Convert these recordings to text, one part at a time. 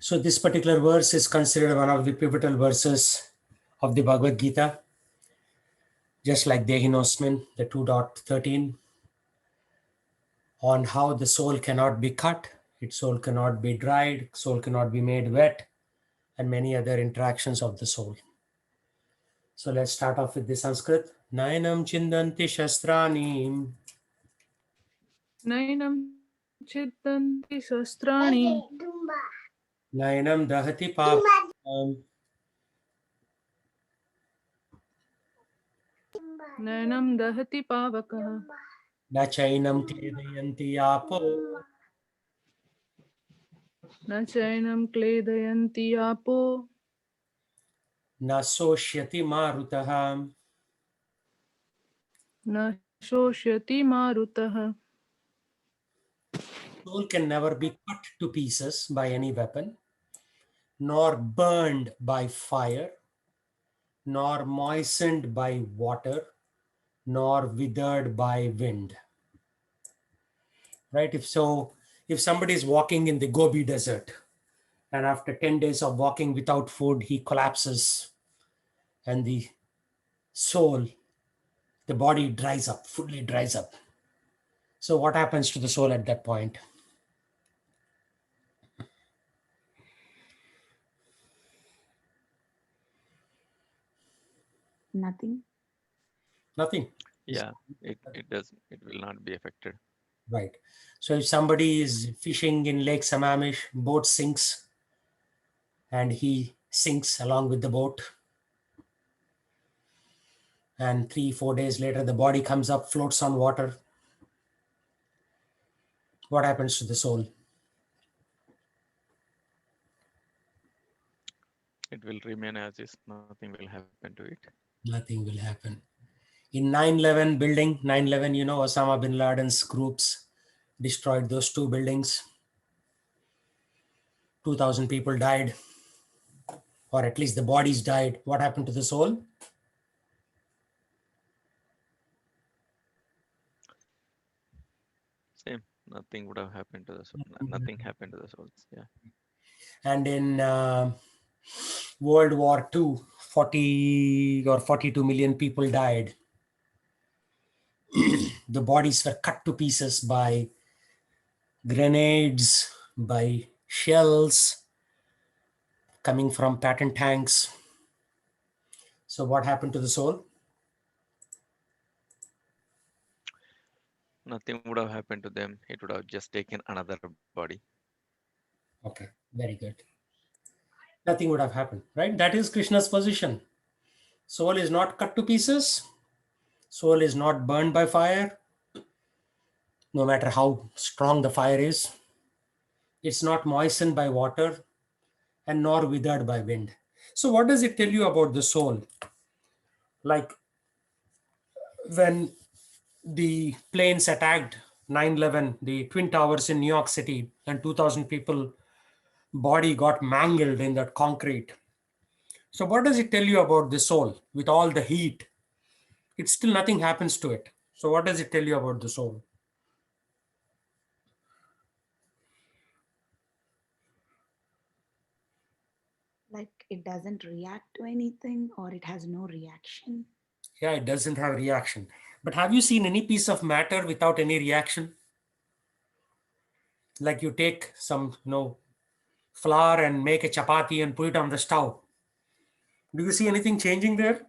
So this particular verse is considered one of the pivotal verses of the Bhagavad Gita, just like Dehinosmin, the 2.13, on how the soul cannot be cut, its soul cannot be dried, soul cannot be made wet, and many other interactions of the soul. So let's start off with the Sanskrit. Nainam chindanti shastrani. Nainam chiddanti shastrani. Nainam dahati papam. Nainam dahati pavakah. Na chainam kledayanti apo. Na chainam kledayanti apo. Na soshyati marutaha. Na shoshyati marutah. Soul can never be cut to pieces by any weapon, nor burned by fire, nor moistened by water, nor withered by wind. Right? If somebody is walking in the Gobi desert, and after 10 days of walking without food, he collapses, and the soul, the body dries up, fully dries up. So what happens to the soul at that point? Nothing. Nothing. Yeah, it will not be affected. Right. So if somebody is fishing in Lake Sammamish, boat sinks, and he sinks along with the boat, and 3-4 days later the body comes up, floats on water, what happens to the soul? It will remain as is. Nothing will happen to it. Nothing will happen. In 9/11 building, 9/11, Osama bin Laden's groups destroyed those two buildings. 2,000 people died, or at least the bodies died. What happened to the soul? Same. Nothing would have happened to the soul. Nothing happened to the souls. Yeah. And in World War II, 40 or 42 million people died. The bodies were cut to pieces by grenades, by shells coming from patent tanks. So what happened to the soul? Nothing would have happened to them. It would have just taken another body. Okay, very good. Nothing would have happened, right? That is Krishna's position. Soul is not cut to pieces. Soul is not burned by fire, no matter how strong the fire is. It's not moistened by water and nor withered by wind. So what does it tell you about the soul? Like when the planes attacked 9/11, the Twin Towers in New York City, and 2,000 people body got mangled in that concrete. So what does it tell you about the soul with all the heat? It's still nothing happens to it. So what does it tell you about the soul? Like it doesn't react to anything, or it has no reaction. Yeah, it doesn't have reaction. But have you seen any piece of matter without any reaction? Like you take some, flour and make a chapati and put it on the stove. Do you see anything changing there?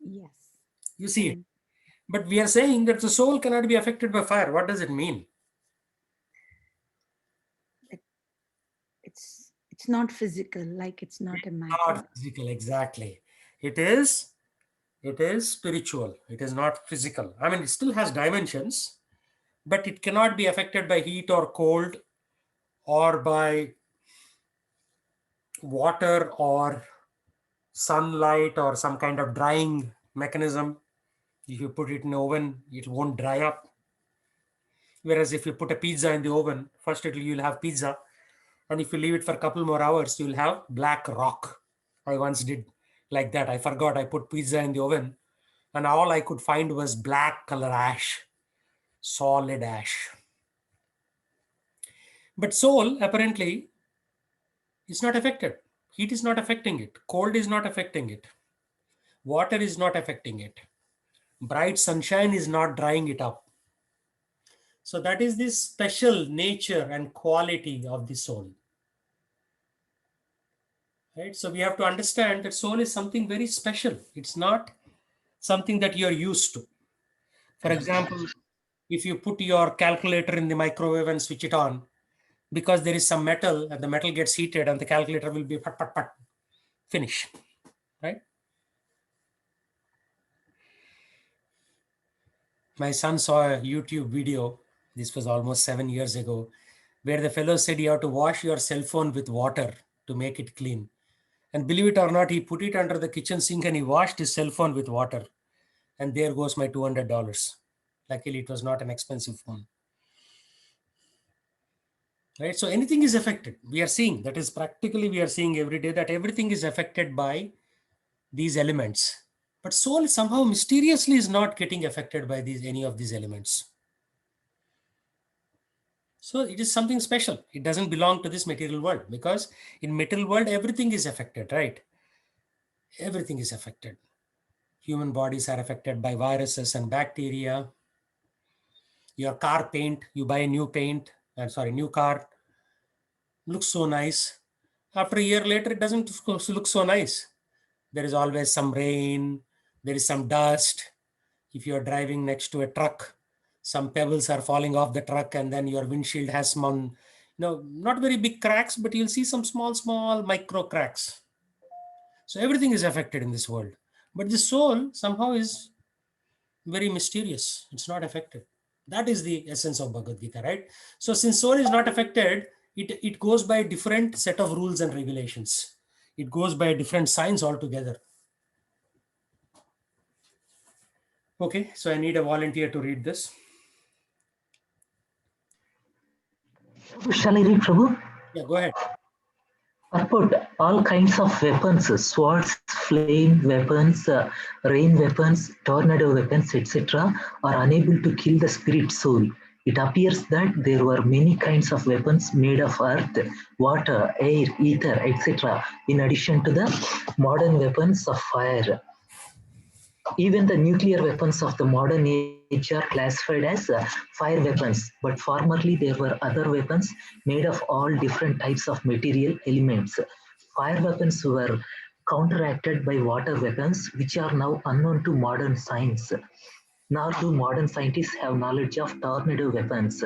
Yes. You see it. But we are saying that the soul cannot be affected by fire. What does it mean? It's not physical, like it's not a matter. Not physical, exactly. It is spiritual. It is not physical. I mean, it still has dimensions, but it cannot be affected by heat or cold or by water or sunlight or some kind of drying mechanism. If you put it in the oven, it won't dry up. Whereas if you put a pizza in the oven, first you'll have pizza. And if you leave it for a couple more hours, you'll have black rock. I once did like that. I forgot I put pizza in the oven and all I could find was black color ash, solid ash. But soul, apparently, It's not affected. Heat is not affecting it. Cold is not affecting it. Water is not affecting it. Bright sunshine is not drying it up. So that is this special nature and quality of the soul. Right? So we have to understand that soul is something very special. It's not something that you're used to. For example, if you put your calculator in the microwave and switch it on, because there is some metal and the metal gets heated and the calculator will be pat, pat, pat, finish, right? My son saw a YouTube video, this was almost 7 years ago, where the fellow said you have to wash your cell phone with water to make it clean. And believe it or not, he put it under the kitchen sink and he washed his cell phone with water. And there goes my $200. Luckily, it was not an expensive phone. Right? So anything is affected. We are seeing, that is practically we are seeing every day that everything is affected by these elements. But soul somehow mysteriously is not getting affected by any of these elements. So it is something special. It doesn't belong to this material world, because in material world, everything is affected, right? Everything is affected. Human bodies are affected by viruses and bacteria. Your car paint, you buy a new paint, new car, looks so nice. After a year later, it doesn't look so nice. There is always some rain, there is some dust. If you are driving next to a truck, some pebbles are falling off the truck, and then your windshield has some, not very big cracks, but you'll see some small micro cracks. So everything is affected in this world. But the soul somehow is very mysterious. It's not affected. That is the essence of Bhagavad Gita, right? So since soul is not affected, it goes by a different set of rules and regulations. It goes by a different science altogether. Okay, so I need a volunteer to read this. Shall I read, Prabhu? Yeah, go ahead. Purport: all kinds of weapons, swords, flame weapons, rain weapons, tornado weapons, etc., are unable to kill the spirit soul. It appears that there were many kinds of weapons made of earth, water, air, ether, etc., in addition to the modern weapons of fire. Even the nuclear weapons of the modern age are classified as fire weapons, but formerly there were other weapons made of all different types of material elements. Fire weapons were counteracted by water weapons, which are now unknown to modern science. Nor do modern scientists have knowledge of tornado weapons.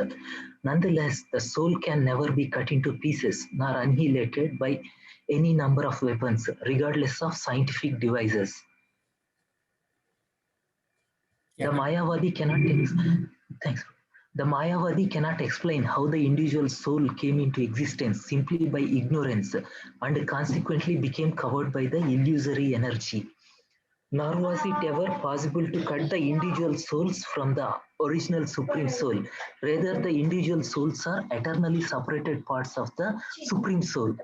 Nonetheless, the soul can never be cut into pieces nor annihilated by any number of weapons, regardless of scientific devices. The Mayavadi cannot explain how the individual soul came into existence simply by ignorance and consequently became covered by the illusory energy. Nor was it ever possible to cut the individual souls from the original Supreme Soul. Rather, the individual souls are eternally separated parts of the Supreme Soul.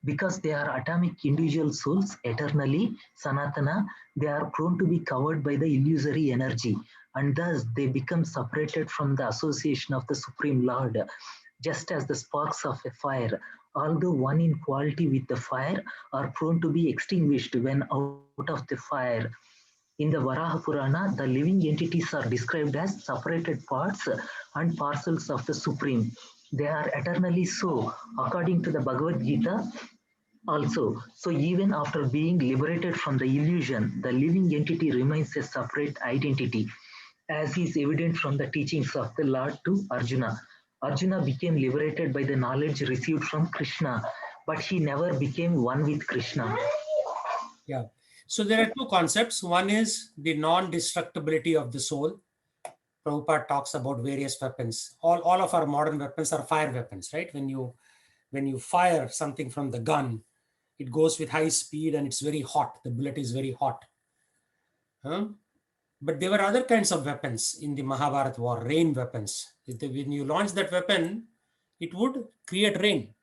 Because they are atomic individual souls, eternally, Sanatana, they are prone to be covered by the illusory energy, and thus they become separated from the association of the Supreme Lord, just as the sparks of a fire, although one in quality with the fire, are prone to be extinguished when out of the fire. In the Varaha Purana, the living entities are described as separated parts and parcels of the Supreme. They are eternally so, according to the Bhagavad Gita. Also, so even after being liberated from the illusion, the living entity remains a separate identity, as is evident from the teachings of the Lord to Arjuna. Arjuna became liberated by the knowledge received from Krishna, but he never became one with Krishna. Yeah. So there are two concepts. One is the non-destructibility of the soul. Prabhupada talks about various weapons. All of our modern weapons are fire weapons, right? When you fire something from the gun, it goes with high speed and it's very hot. The bullet is very hot. But there were other kinds of weapons in the Mahabharata war, rain weapons. When you launch that weapon, it would create rain.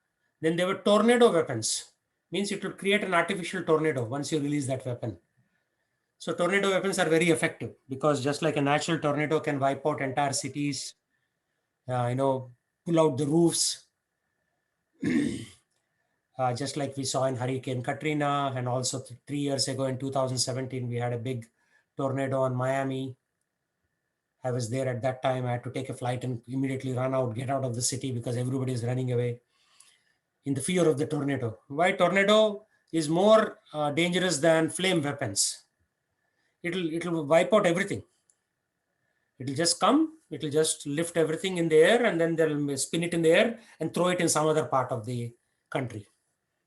Then there were tornado weapons. Means it would create an artificial tornado once you release that weapon. So tornado weapons are very effective because just like a natural tornado can wipe out entire cities, pull out the roofs. just like we saw in Hurricane Katrina, and also 3 years ago in 2017, we had a big tornado on Miami. I was there at that time. I had to take a flight and immediately get out of the city because everybody is running away in the fear of the tornado. Why? Tornado is more dangerous than flame weapons. It'll wipe out everything. It'll just come, it'll just lift everything in the air, and then they'll spin it in the air and throw it in some other part of the country.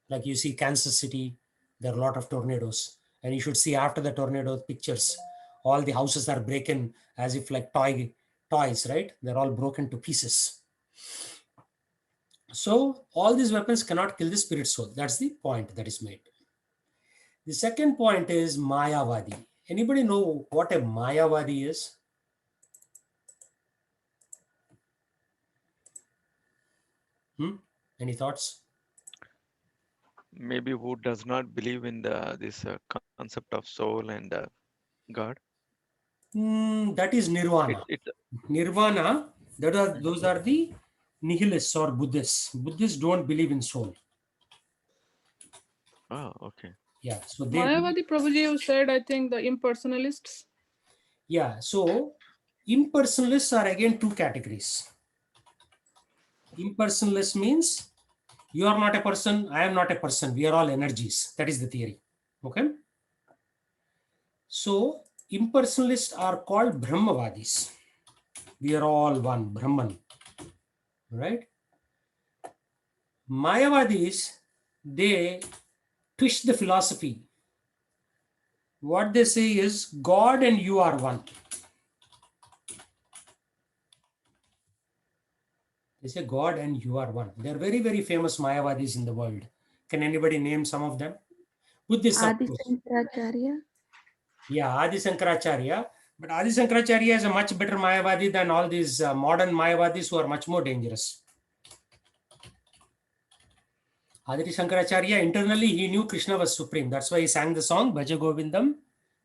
Like you see Kansas City, there are a lot of tornadoes. And you should see after the tornado pictures, all the houses are breaking as if like toys, right? They're all broken to pieces. So all these weapons cannot kill the spirit soul. That's the point that is made. The second point is Mayavadi. Anybody know what a Mayavadi is? Any thoughts? Maybe who does not believe in this concept of soul and God. That is Nirvana. Nirvana, those are the nihilists or Buddhists. Buddhists don't believe in soul. Oh, okay. Yeah. So they Mayavadi Prabhuji, you said, I think the impersonalists. Yeah, so impersonalists are again two categories. Impersonalist means you are not a person, I am not a person, we are all energies. That is the theory. Okay. So impersonalists are called Brahmavadis. We are all one, Brahman. Right? Mayavadis, they twist the philosophy. What they say is God and you are one. They say God and you are one. They're very, very famous Mayavadis in the world. Can anybody name some of them? Buddhists, of Adi course. Shankaracharya. Yeah, Adi Shankaracharya. But Adi Shankaracharya is a much better Mayavadi than all these modern Mayavadis who are much more dangerous. Adi Shankaracharya, internally, he knew Krishna was supreme. That's why he sang the song Bhaja Govindam,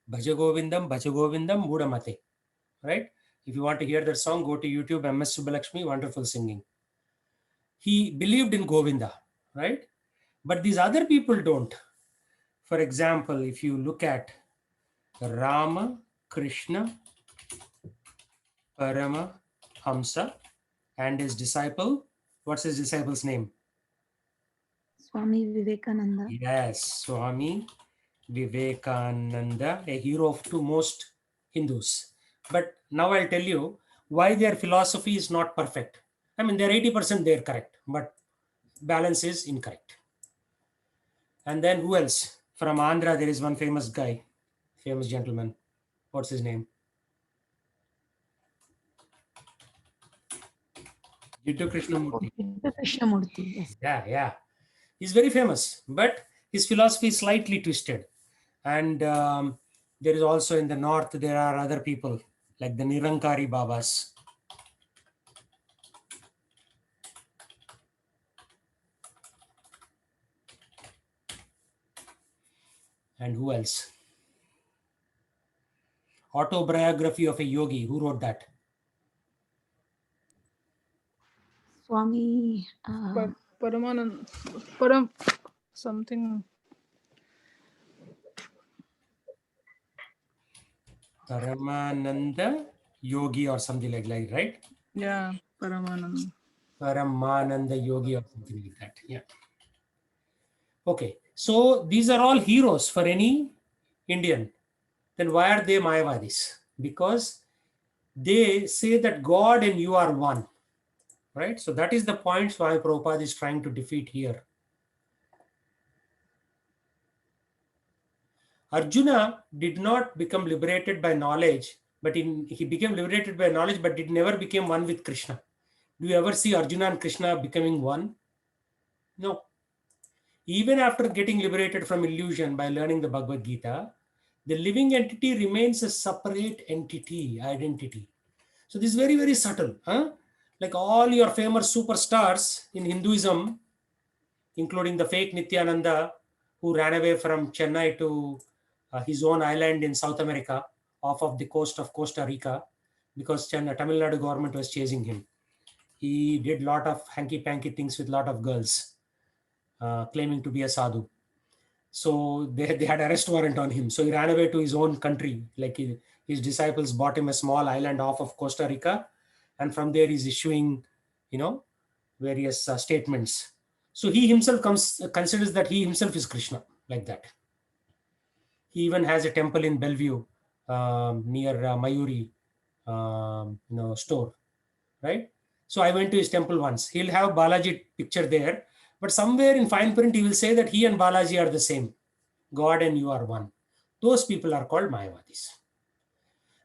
Bhaja Govindam, Bhaja Govindam, Mudamate. Right? If you want to hear that song, go to YouTube, MS Subbalakshmi, wonderful singing. He believed in Govinda, right? But these other people don't. For example, if you look at Rama, Krishna, Parama, Hamsa, and his disciple, what's his disciple's name? Swami Vivekananda. Yes, Swami Vivekananda, a hero to most Hindus. But now I'll tell you why their philosophy is not perfect. I mean, they're 80% they're correct, but balance is incorrect. And then who else? From Andhra, there is one famous guy, famous gentleman. What's his name? Jiddu Krishnamurti. Krishnamurti. Yes. Yeah. He's very famous, but his philosophy is slightly twisted. And there is also in the north, there are other people like the Nirankari Babas. And who else? Autobiography of a Yogi. Who wrote that? Swami. Paramanand, something. Paramananda Yogi or something like that, right? Yeah, Paramanand. Paramananda Yogi or something like that. Yeah. Okay. So these are all heroes for any Indian. Then why are they Mayavadis? Because they say that God and you are one. Right? So that is the point Swami Prabhupada is trying to defeat here. Arjuna did not become liberated by knowledge, but he became liberated by knowledge, but it never became one with Krishna. Do you ever see Arjuna and Krishna becoming one? No. Even after getting liberated from illusion by learning the Bhagavad Gita, the living entity remains a separate entity, identity. So this is very, very subtle. Like all your famous superstars in Hinduism, including the fake Nityananda, who ran away from Chennai to his own island in South America, off of the coast of Costa Rica, because Tamil Nadu government was chasing him. He did a lot of hanky-panky things with a lot of girls. claiming to be a sadhu. So they had arrest warrant on him. So he ran away to his own country. Like his disciples bought him a small island off of Costa Rica, and from there he's issuing, various statements. So he himself considers that he himself is Krishna, like that. He even has a temple in Bellevue, near Mayuri, store, right? So I went to his temple once. He'll have Balaji picture there, but somewhere in fine print he will say that he and Balaji are the same. God and you are one. Those people are called Mayavadis.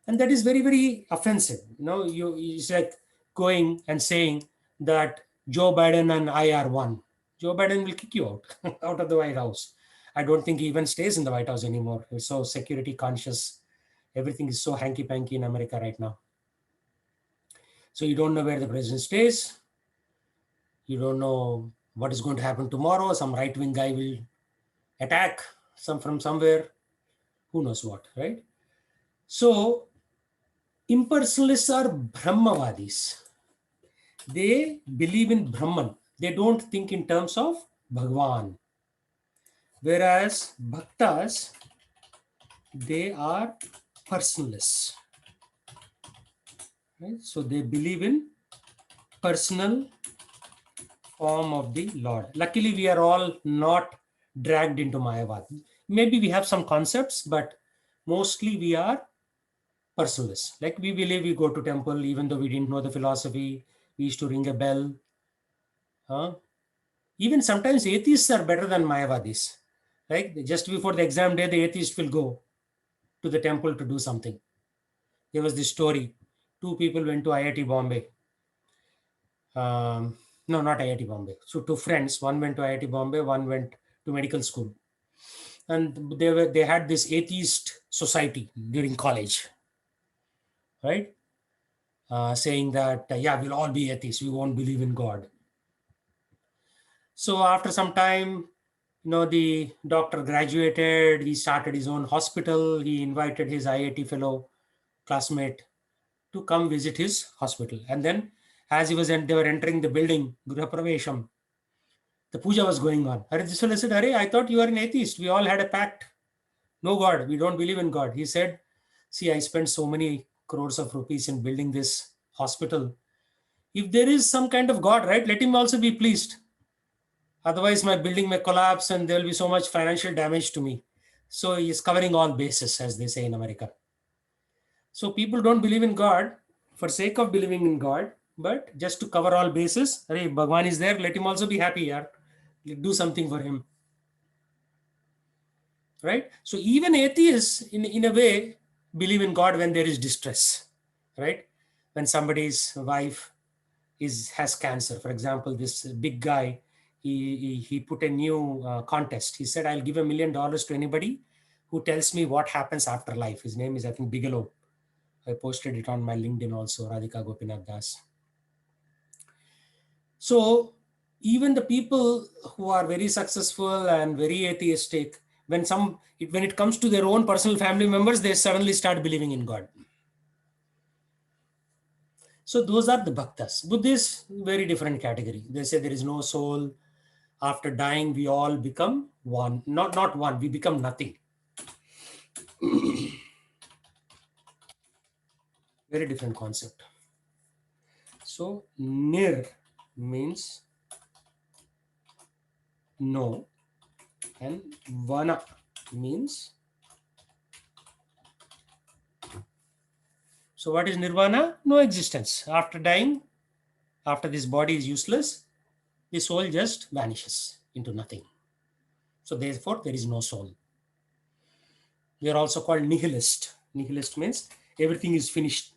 And that is very, very offensive. It's like going and saying that Joe Biden and I are one. Joe Biden will kick you out, out of the White House. I don't think he even stays in the White House anymore. He's so security conscious. Everything is so hanky-panky in America right now. So you don't know where the president stays. You don't know what is going to happen tomorrow. Some right-wing guy will attack from somewhere. Who knows what, right? So impersonalists are Brahmavadis. They believe in Brahman. They don't think in terms of Bhagwan. Whereas Bhaktas, they are personalists. Right? So they believe in personal form of the Lord. Luckily, we are all not dragged into Mayavad. Maybe we have some concepts, but mostly we are personalists. Like we believe we go to temple, even though we didn't know the philosophy. We used to ring a bell. Even sometimes atheists are better than Mayavadis. Like just before the exam day, the atheist will go to the temple to do something. There was this story. Two people went to IIT Bombay. No, not IIT Bombay. So two friends, one went to IIT Bombay, one went to medical school. And they had this atheist society during college, right? Saying that, we'll all be atheists. We won't believe in God. So after some time, the doctor graduated. He started his own hospital. He invited his IIT fellow classmate to come visit his hospital. And then as they were entering the building, Griha Pravesham, the puja was going on. This fellow said, Hare, I thought you are an atheist. We all had a pact. No God. We don't believe in God. He said, see, I spent so many crores of rupees in building this hospital. If there is some kind of God, right, let him also be pleased. Otherwise, my building may collapse and there will be so much financial damage to me. So he is covering all bases, as they say in America. So people don't believe in God for sake of believing in God, but just to cover all bases. Hey, Bhagwan is there, let him also be happy. Yaar. Do something for him. Right? So even atheists, in a way, believe in God when there is distress. Right? When somebody's wife has cancer. For example, this big guy, he put a new contest. He said, I'll give $1 million to anybody who tells me what happens after life. His name is, I think, Bigelow. I posted it on my LinkedIn also, Radhika Gopinath Das. So even the people who are very successful and very atheistic, when it comes to their own personal family members, they suddenly start believing in God. So those are the Bhaktas. Buddhists, very different category. They say there is no soul. After dying, we all become one. Not one, we become nothing. Very different concept. So nir means no, and vana means. So what is nirvana? No existence. After dying, after this body is useless, the soul just vanishes into nothing. So therefore, there is no soul. We are also called nihilist. Nihilist means everything is finished.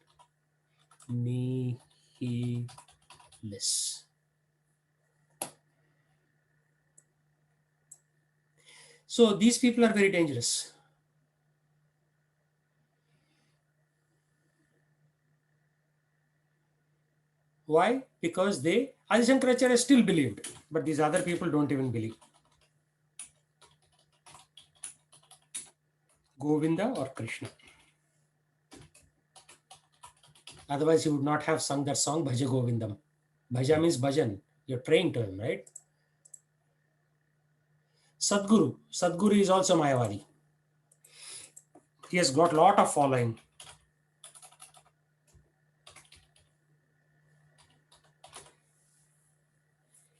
Nihilist. So these people are very dangerous. Why? Because Adi Shankaracharya still believed, but these other people don't even believe. Govinda or Krishna. Otherwise, he would not have sung that song, Bhaja Govindam. Bhaja means bhajan. You're praying to him, right? Sadhguru. Sadhguru is also Mayavadi. He has got a lot of following.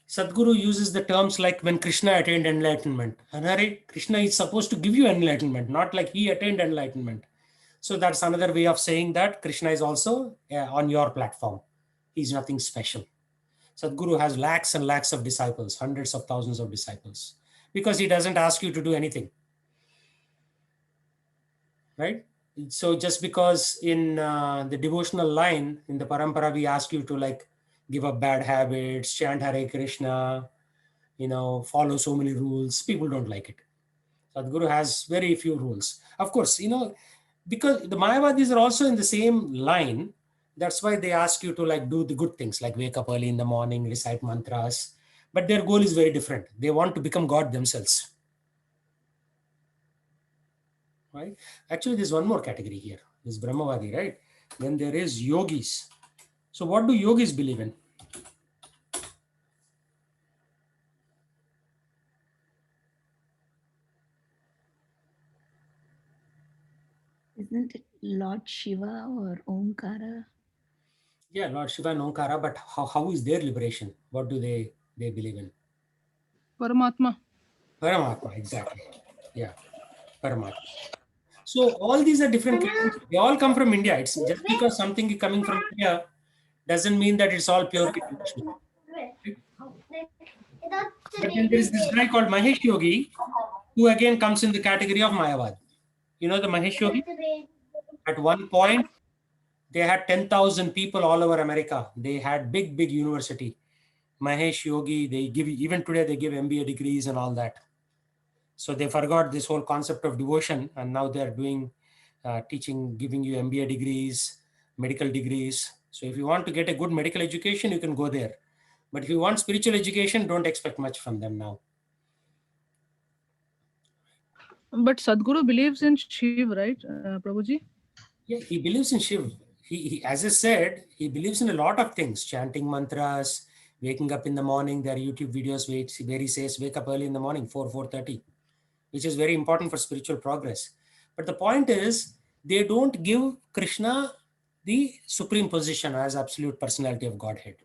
Sadhguru uses the terms like when Krishna attained enlightenment. And Hare, Krishna is supposed to give you enlightenment, not like he attained enlightenment. So that's another way of saying that Krishna is also on your platform. He's nothing special. Sadhguru has lakhs and lakhs of disciples, hundreds of thousands of disciples, because he doesn't ask you to do anything. Right? So just because in the devotional line, in the parampara, we ask you to like give up bad habits, chant Hare Krishna, follow so many rules, people don't like it. Sadhguru has very few rules. Of course, because the Mayavadis are also in the same line, that's why they ask you to like do the good things, like wake up early in the morning, recite mantras. But their goal is very different. They want to become God themselves. Right? Actually, there's one more category here. There's Brahmavadi, right? Then there is yogis. So what do yogis believe in? Isn't it Lord Shiva or Omkara? Yeah, Lord Shiva and Omkara, but how is their liberation? What do they believe in? Paramatma. Paramatma, exactly. Yeah, Paramatma. So all these are different claims. They all come from India. It's just because something is coming from India doesn't mean that it's all pure devotional. But then there is this guy called Mahesh Yogi, who again comes in the category of Mayavad. You know the Mahesh Yogi? At one point, they had 10,000 people all over America. They had big university. Mahesh Yogi, even today they give MBA degrees and all that. So they forgot this whole concept of devotion, and now they're doing teaching, giving you MBA degrees, medical degrees. So if you want to get a good medical education, you can go there. But if you want spiritual education, don't expect much from them now. But Sadhguru believes in Shiv, right, Prabhuji? Yeah, he believes in Shiv. He, as I said, he believes in a lot of things, chanting mantras, waking up in the morning. There are YouTube videos where he says, wake up early in the morning, 4:30, which is very important for spiritual progress. But the point is, they don't give Krishna the supreme position as absolute personality of Godhead.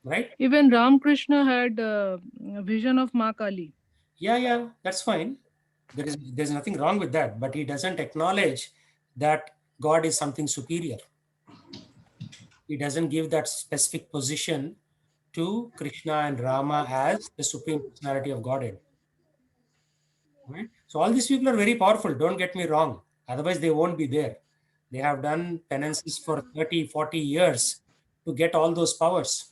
Right? Even Ramakrishna had a vision of Ma Kali. Yeah, that's fine. There's nothing wrong with that, but he doesn't acknowledge that God is something superior. He doesn't give that specific position to Krishna and Rama as the supreme personality of Godhead. Right? So all these people are very powerful, don't get me wrong. Otherwise, they won't be there. They have done penances for 30, 40 years to get all those powers.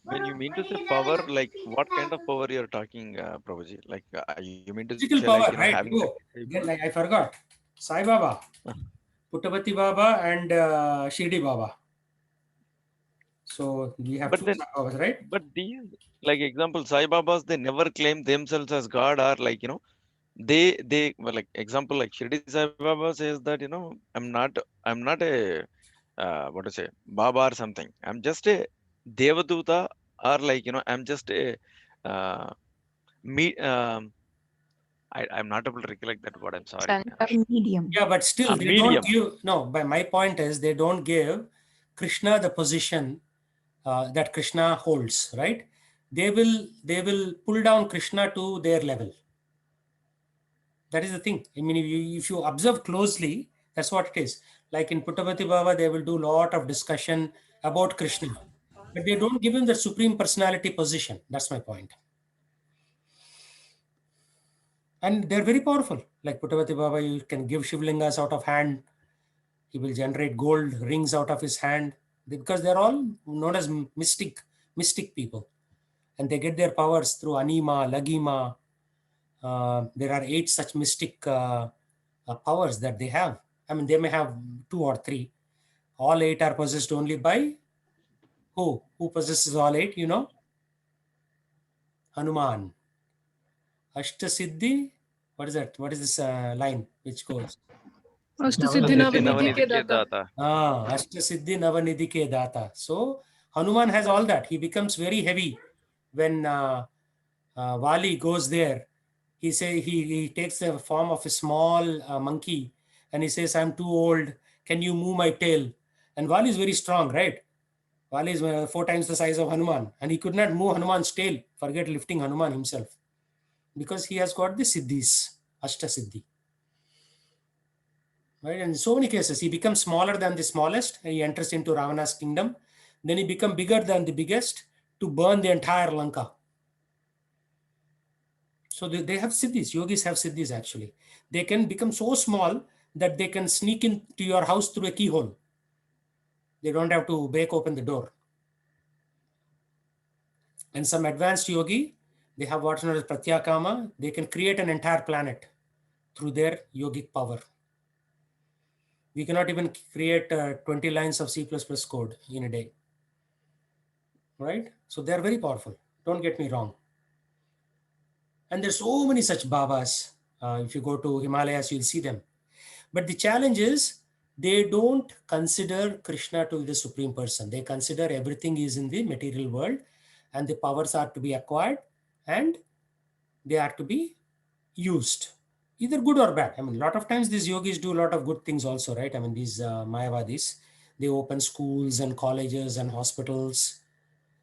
When you mean to say power, like what kind of power you're talking, Prabhuji? Like you mean to say Physical like power, right? having Oh, again, like I forgot. Sai Baba, Puttavati Baba, and Shirdi Baba. So we have But two then, Sai Babas, right? but these like example, Sai Babas, they never claim themselves as God, or like they well, like example like Shirdi Sai Baba says that I'm not a what to say Baba or something. I'm just a Devaduta, or like I'm just a uh, me. I'm not able to recollect that word. I'm sorry. Medium. Yeah, but still, A they don't medium. give. No, but my point is, they don't give Krishna the position that Krishna holds, right? They will pull down Krishna to their level. That is the thing. I mean, if you observe closely, that's what it is. Like in Puttavati Baba, they will do a lot of discussion about Krishna, but they don't give him the supreme personality position. That's my point. And they're very powerful. Like Puttavati Baba, you can give Shivlingas out of hand. He will generate gold rings out of his hand, because they're all known as mystic people, and they get their powers through Anima, Lagima. There are 8 such mystic powers that they have. I mean, they may have 2 or 3. All 8 are possessed only by who? Who possesses all 8? Hanuman. Ashta Siddhi. What is that? What is this line which goes? Ashtasiddhi Navanidhi ke Navanidhi data. Data. Ashtasiddhi Navanidhi ke data. So Hanuman has all that. He becomes very heavy when Vali goes there. He takes the form of a small monkey and he says, "I'm too old. Can you move my tail?" And Vali is very strong, right? Vali is 4 times the size of Hanuman, and he could not move Hanuman's tail. Forget lifting Hanuman himself, because he has got the siddhis, Ashtasiddhi. Right? And in so many cases, he becomes smaller than the smallest, and he enters into Ravana's kingdom. Then he becomes bigger than the biggest to burn the entire Lanka. So they have siddhis. Yogis have siddhis actually. They can become so small that they can sneak into your house through a keyhole. They don't have to break open the door. And some advanced yogi, they have what's known as pratyakama. They can create an entire planet through their yogic power. We cannot even create 20 lines of C++ code in a day. Right? So they're very powerful. Don't get me wrong. And there's so many such Babas. If you go to Himalayas, you'll see them. But the challenge is they don't consider Krishna to be the supreme person. They consider everything is in the material world and the powers are to be acquired and they are to be used, either good or bad. I mean, a lot of times these yogis do a lot of good things also, right? I mean, these Mayavadis, they open schools and colleges and hospitals.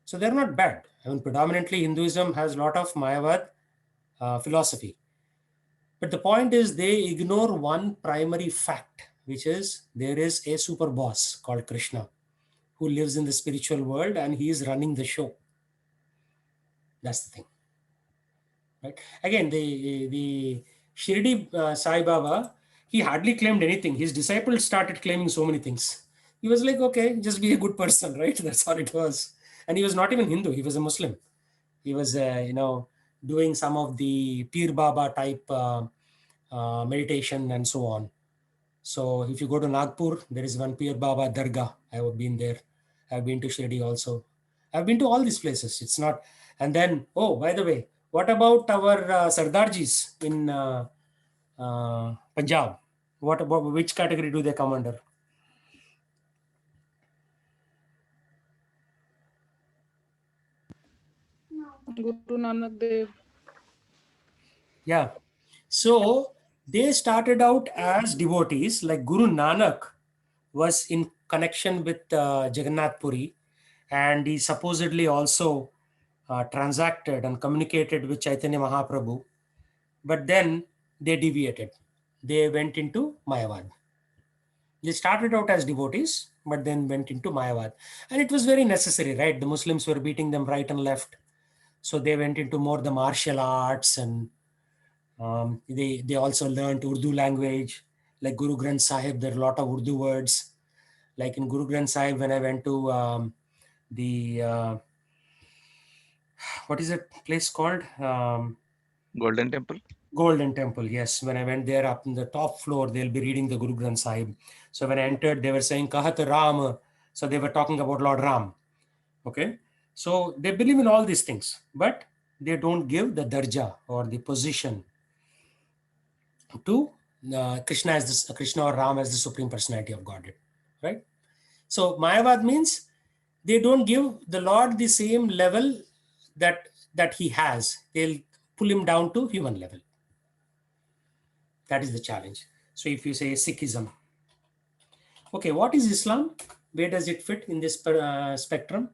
So they're not bad. I mean, predominantly Hinduism has a lot of Mayavad philosophy. But the point is they ignore one primary fact, which is there is a super boss called Krishna who lives in the spiritual world and he is running the show. That's the thing. Right? Again, the Shirdi Sai Baba, he hardly claimed anything. His disciples started claiming so many things. He was like, okay, just be a good person, right? That's all it was. And he was not even Hindu. He was a Muslim. He was, doing some of the Pir Baba type meditation and so on. So if you go to Nagpur, there is one Pir Baba Dargah. I have been there. I've been to Shirdi also. I've been to all these places. It's not. And then, oh, by the way, what about our Sardarjis in Punjab? What about which category do they come under? Guru Nanak Dev. Yeah. So they started out as devotees, like Guru Nanak was in connection with Jagannath Puri, and he supposedly also transacted and communicated with Chaitanya Mahaprabhu. But then they deviated. They went into Mayavad. They started out as devotees, but then went into Mayavad. And it was very necessary, right? The Muslims were beating them right and left. So they went into more the martial arts and they also learned Urdu language. Like Guru Granth Sahib, there are a lot of Urdu words. Like in Guru Granth Sahib, when I went to what is that place called? Golden Temple. Golden Temple, yes. When I went there up in the top floor, they'll be reading the Guru Granth Sahib. So when I entered, they were saying Kahat Ram. So they were talking about Lord Ram. Okay. So they believe in all these things, but they don't give the darja or the position to Krishna as the Krishna or Ram as the supreme personality of Godhead. Right. So Mayavad means they don't give the Lord the same level that he has. They'll pull him down to human level. That is the challenge. So if you say Sikhism, okay, what is Islam? Where does it fit in this spectrum?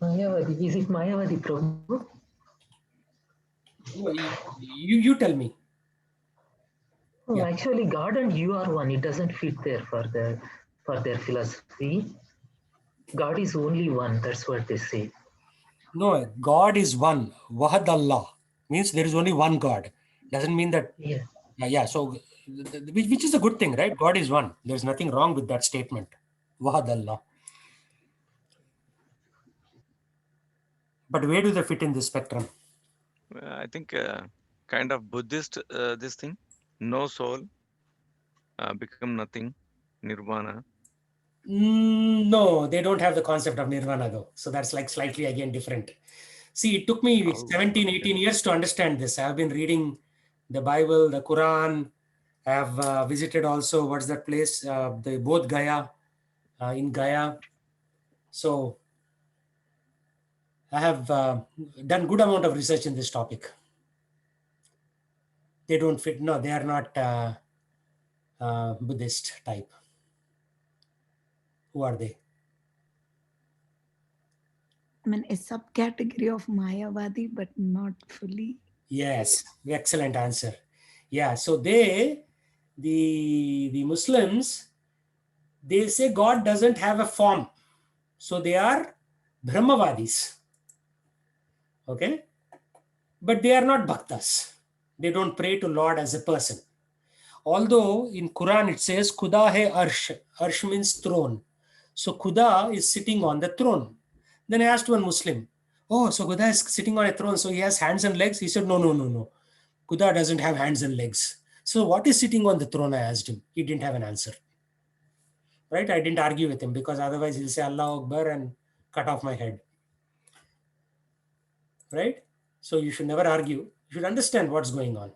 Mayavadi. Is it Mayavadi, Prabhu? You tell me. Oh, Yeah. actually, God and you are one. It doesn't fit there for their philosophy. God is only one. That's what they say. No, God is one. Wahad Allah means there is only one God. Doesn't mean that. Yeah. Yeah. So, which is a good thing, right? God is one. There's nothing wrong with that statement. Wahad Allah. But where do they fit in this spectrum? I think kind of Buddhist this thing. No soul, become nothing, nirvana. No, they don't have the concept of nirvana though. So that's like slightly again different. See, it took me Oh, 17, okay. 18 years to understand this. I've been reading the Bible, the Quran. I have visited also, what's that place? The Bodh Gaya, in Gaya. So I have done good amount of research in this topic. They don't fit. No, they are not Buddhist type. Who are they? I mean, a subcategory of Mayavadi, but not fully. Yes, excellent answer. Yeah, so the Muslims, they say God doesn't have a form. So they are Brahmavadis. Okay? But they are not bhaktas. They don't pray to Lord as a person. Although in Quran it says Khuda hai arsh. Arsh means throne. So Khuda is sitting on the throne. Then I asked one Muslim, oh, so Khuda is sitting on a throne, so he has hands and legs? He said, no, no, no, no. Khuda doesn't have hands and legs. So what is sitting on the throne? I asked him. He didn't have an answer. Right? I didn't argue with him because otherwise he'll say Allah Akbar and cut off my head. Right? So you should never argue. You should understand what's going on.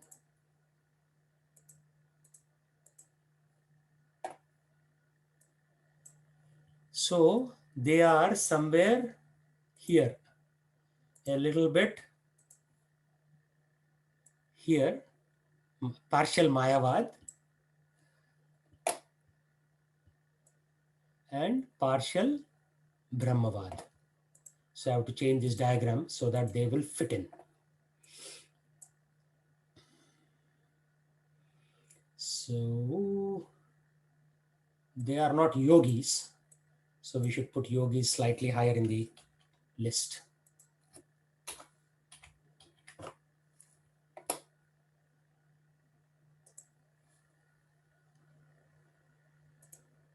So they are somewhere here, a little bit here, partial Mayavad and partial Brahmavad. So I have to change this diagram so that they will fit in. So they are not yogis. So we should put yogis slightly higher in the list.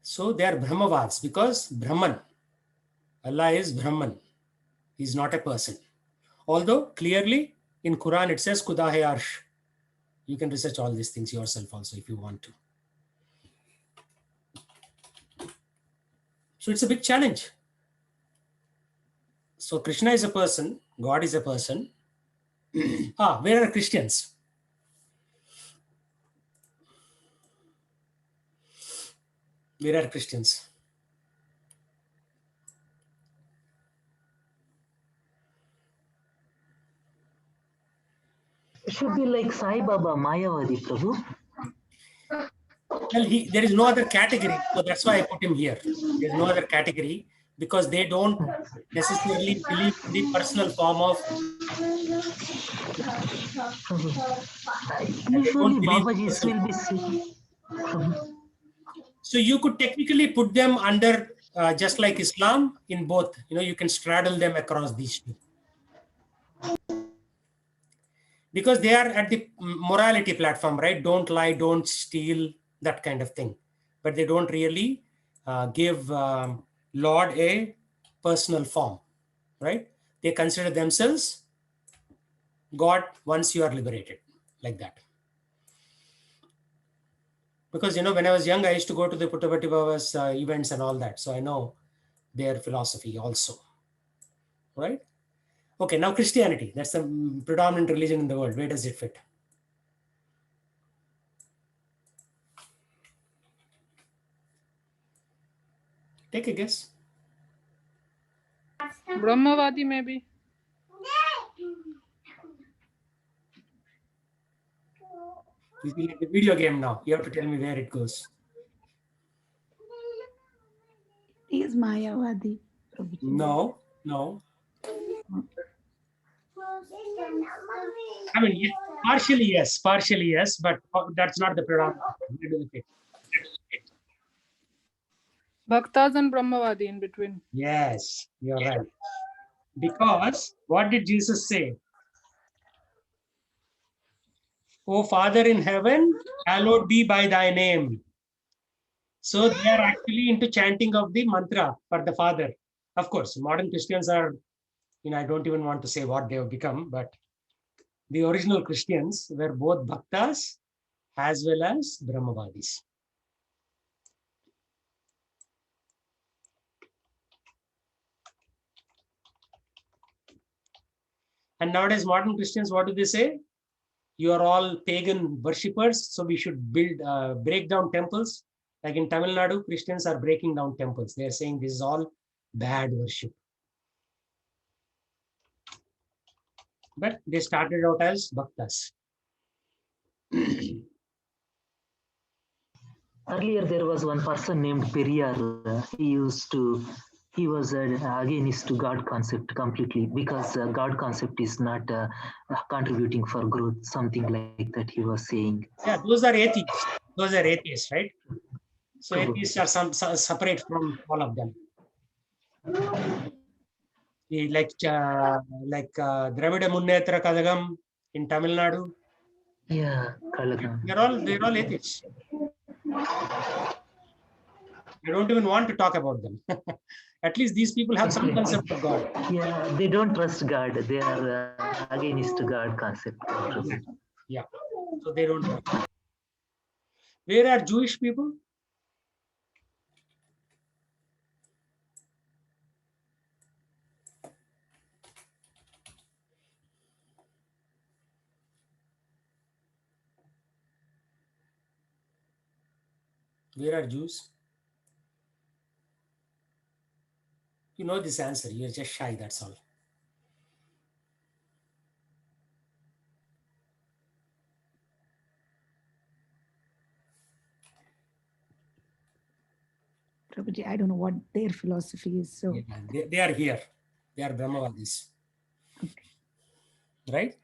So they are Brahmavads because Brahman, Allah is Brahman. He is not a person. Although clearly in Quran it says Khuda hai arsh. You can research all these things yourself also if you want to. So it's a big challenge. So Krishna is a person, God is a person. Where are Christians? Where are Christians? It should be like Sai Baba, Mayavadi, Prabhu. Well, there is no other category. So that's why I put him here. There's no other category because they don't necessarily believe in the personal form of. Usually, believe Babajis will be seen. So you could technically put them under just like Islam in both. You can straddle them across these two. Because they are at the morality platform, right? Don't lie, don't steal, that kind of thing. But they don't really give Lord a personal form, right? They consider themselves God once you are liberated, like that. Because, when I was young, I used to go to the Puttaparthi Baba's events and all that. So I know their philosophy also, right? Okay, now Christianity. That's the predominant religion in the world. Where does it fit? Take a guess. Brahmavadi maybe. This is like a video game now. You have to tell me where it goes. It is Mayavadi. No. I mean, partially yes, but that's not the predominant. Bhaktas and Brahmavadi in between. Yes, you're right. Because what did Jesus say? O Father in heaven, hallowed be by thy name. So they are actually into chanting of the mantra for the Father. Of course, modern Christians are, I don't even want to say what they have become, but the original Christians were both Bhaktas as well as Brahmavadis. And nowadays, modern Christians, what do they say? You are all pagan worshippers, so we should break down temples. Like in Tamil Nadu, Christians are breaking down temples. They are saying this is all bad worship. But they started out as bhaktas. Earlier, there was one person named Periyar. He was against to God concept completely, because God concept is not contributing for growth, something like that he was saying. Yeah, those are atheists. Those are atheists, right? So Probably. atheists are separate from all of them. Like Dravida Munnetra Kadagam in Tamil Nadu. Yeah, Kalagam. They're all atheists. I don't even want to talk about them. At least these people have some concept of God. Yeah, they don't trust God. They are against God concept. Yeah, so they don't know. Where are Jewish people? Where are Jews? You know this answer. You're just shy, that's all. Prabhuji, I don't know what their philosophy is. So Yeah, they are here. They are Brahmavadis. Okay. Right?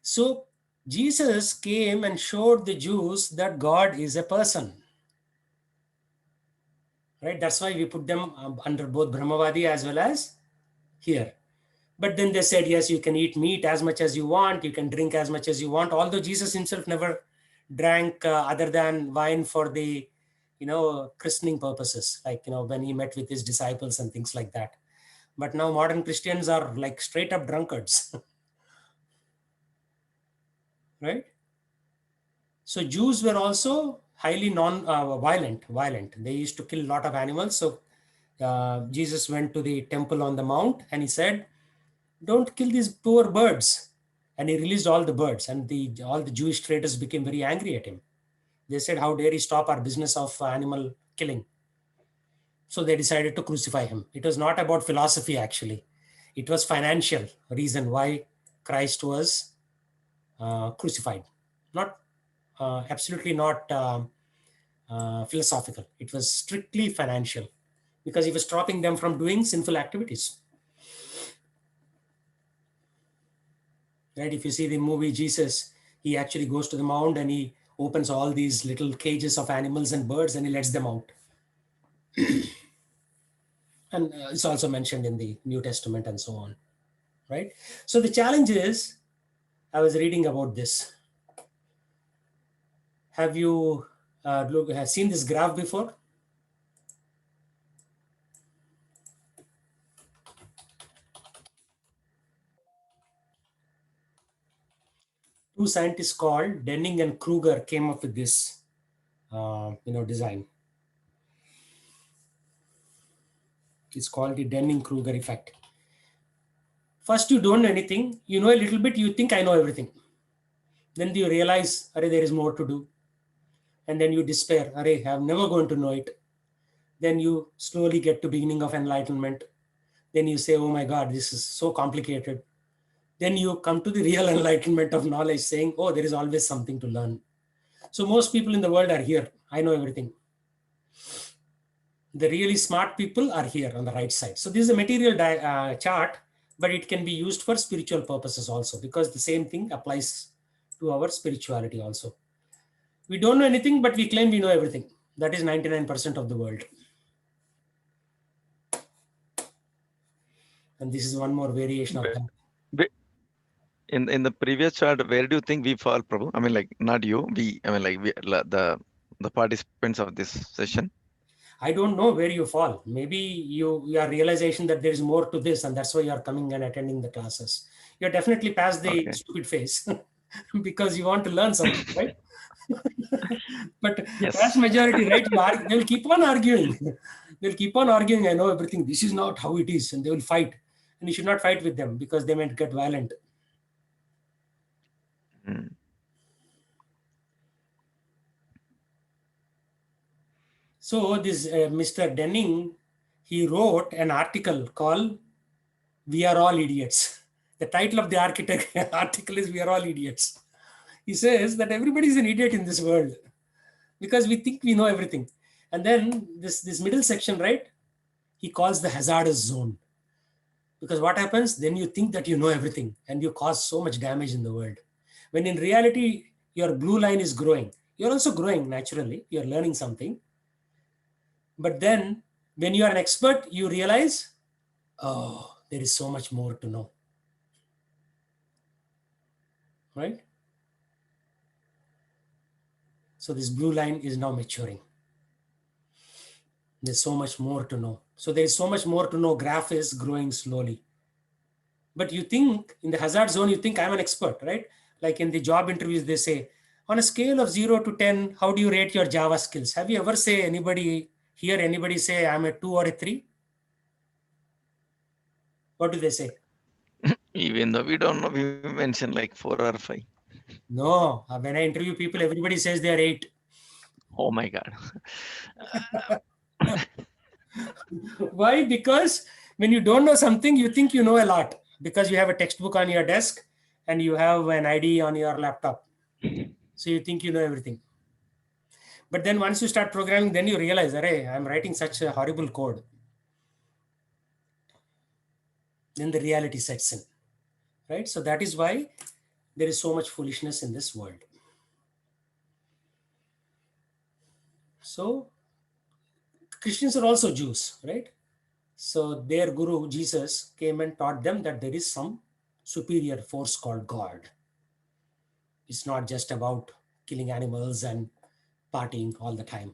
So Jesus came and showed the Jews that God is a person. Right? That's why we put them under both Brahmavadi as well as here. But then they said, yes, you can eat meat as much as you want. You can drink as much as you want. Although Jesus himself never drank other than wine for the, christening purposes. Like, when he met with his disciples and things like that. But now modern Christians are like straight up drunkards. Right? So Jews were also highly violent. They used to kill a lot of animals. So Jesus went to the temple on the mount and he said, don't kill these poor birds. And he released all the birds, and all the Jewish traders became very angry at him. They said, how dare he stop our business of animal killing? So they decided to crucify him. It was not about philosophy, actually. It was financial reason why Christ was crucified. Absolutely not philosophical. It was strictly financial, because he was stopping them from doing sinful activities. Right? If you see the movie Jesus, he actually goes to the mount and he opens all these little cages of animals and birds and he lets them out. And it's also mentioned in the New Testament and so on. Right? So the challenge is, I was reading about this. Have you seen this graph before? Two scientists called Denning and Kruger came up with this, design. It's called the Denning-Kruger effect. First, you don't know anything. You know a little bit. You think I know everything. Then you realize, there is more to do. And then you despair. I'm never going to know it. Then you slowly get to beginning of enlightenment. Then you say, oh my God, this is so complicated. Then you come to the real enlightenment of knowledge, saying, oh, there is always something to learn. So most people in the world are here. I know everything. The really smart people are here on the right side. So this is a material chart, but it can be used for spiritual purposes also, because the same thing applies to our spirituality also. We don't know anything, but we claim we know everything. That is 99% of the world. And this is one more variation of that. In the previous chart, where do you think we fall, Prabhu? I mean, like, not you, we, I mean, like, the participants of this session. I don't know where you fall. Maybe your realization that there is more to this, and that's why you are coming and attending the classes. You're definitely past the stupid phase because you want to learn something, right? But Yes. vast majority, right? They'll keep on arguing. They'll keep on arguing. I know everything. This is not how it is, and they will fight. And you should not fight with them because they might get violent. So this Mr. Denning, he wrote an article called "We Are All Idiots." The title of the article is "We Are All Idiots." He says that everybody is an idiot in this world because we think we know everything. And then this middle section, right? He calls the hazardous zone. Because what happens? Then you think that you know everything and you cause so much damage in the world. When in reality, your blue line is growing. You're also growing naturally. You're learning something. But then when you are an expert, you realize, oh, there is so much more to know. Right? So this blue line is now maturing. There's so much more to know. So there is so much more to know. Graph is growing slowly. But you think in the hazard zone, you think I'm an expert, right? Like in the job interviews, they say, on a scale of 0 to 10, how do you rate your Java skills? Have you ever hear anybody say I'm a 2 or a 3? What do they say? Even though we don't know, we mention like 4 or 5. No, when I interview people, everybody says they are 8. Oh my God. Why? Because when you don't know something, you think you know a lot because you have a textbook on your desk and you have an ID on your laptop. So you think you know everything. But then once you start programming, then you realize, hey, I'm writing such a horrible code. Then the reality sets in, right? So that is why there is so much foolishness in this world. So Christians are also Jews, right? So their guru, Jesus, came and taught them that there is some superior force called God. It's not just about killing animals and partying all the time.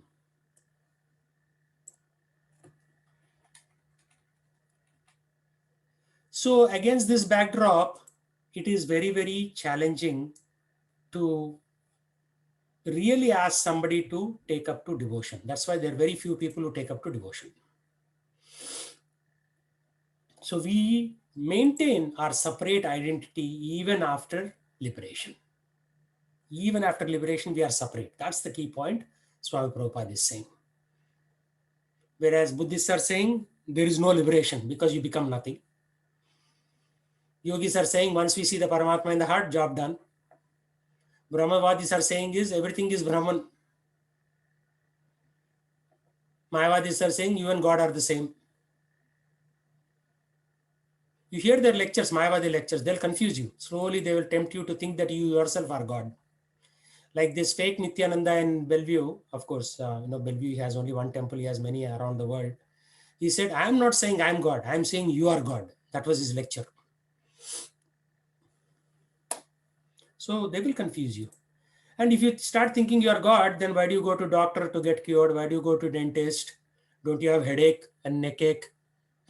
So against this backdrop, it is very, very challenging to really ask somebody to take up to devotion. That's why there are very few people who take up to devotion. So we maintain our separate identity even after liberation. Even after liberation, we are separate. That's the key point Swami Prabhupada is saying. Whereas Buddhists are saying there is no liberation because you become nothing. Yogis are saying once we see the Paramatma in the heart, job done. Brahmavadis are saying is everything is Brahman. Mayavadis are saying you and God are the same. You hear their lectures, Mayavadi lectures, they'll confuse you. Slowly they will tempt you to think that you yourself are God. Like this fake Nityananda in Bellevue, of course, Bellevue has only one temple, he has many around the world. He said, I'm not saying I'm God, I'm saying you are God. That was his lecture. So they will confuse you. And if you start thinking you are God, then why do you go to doctor to get cured? Why do you go to dentist? Don't you have headache and neck ache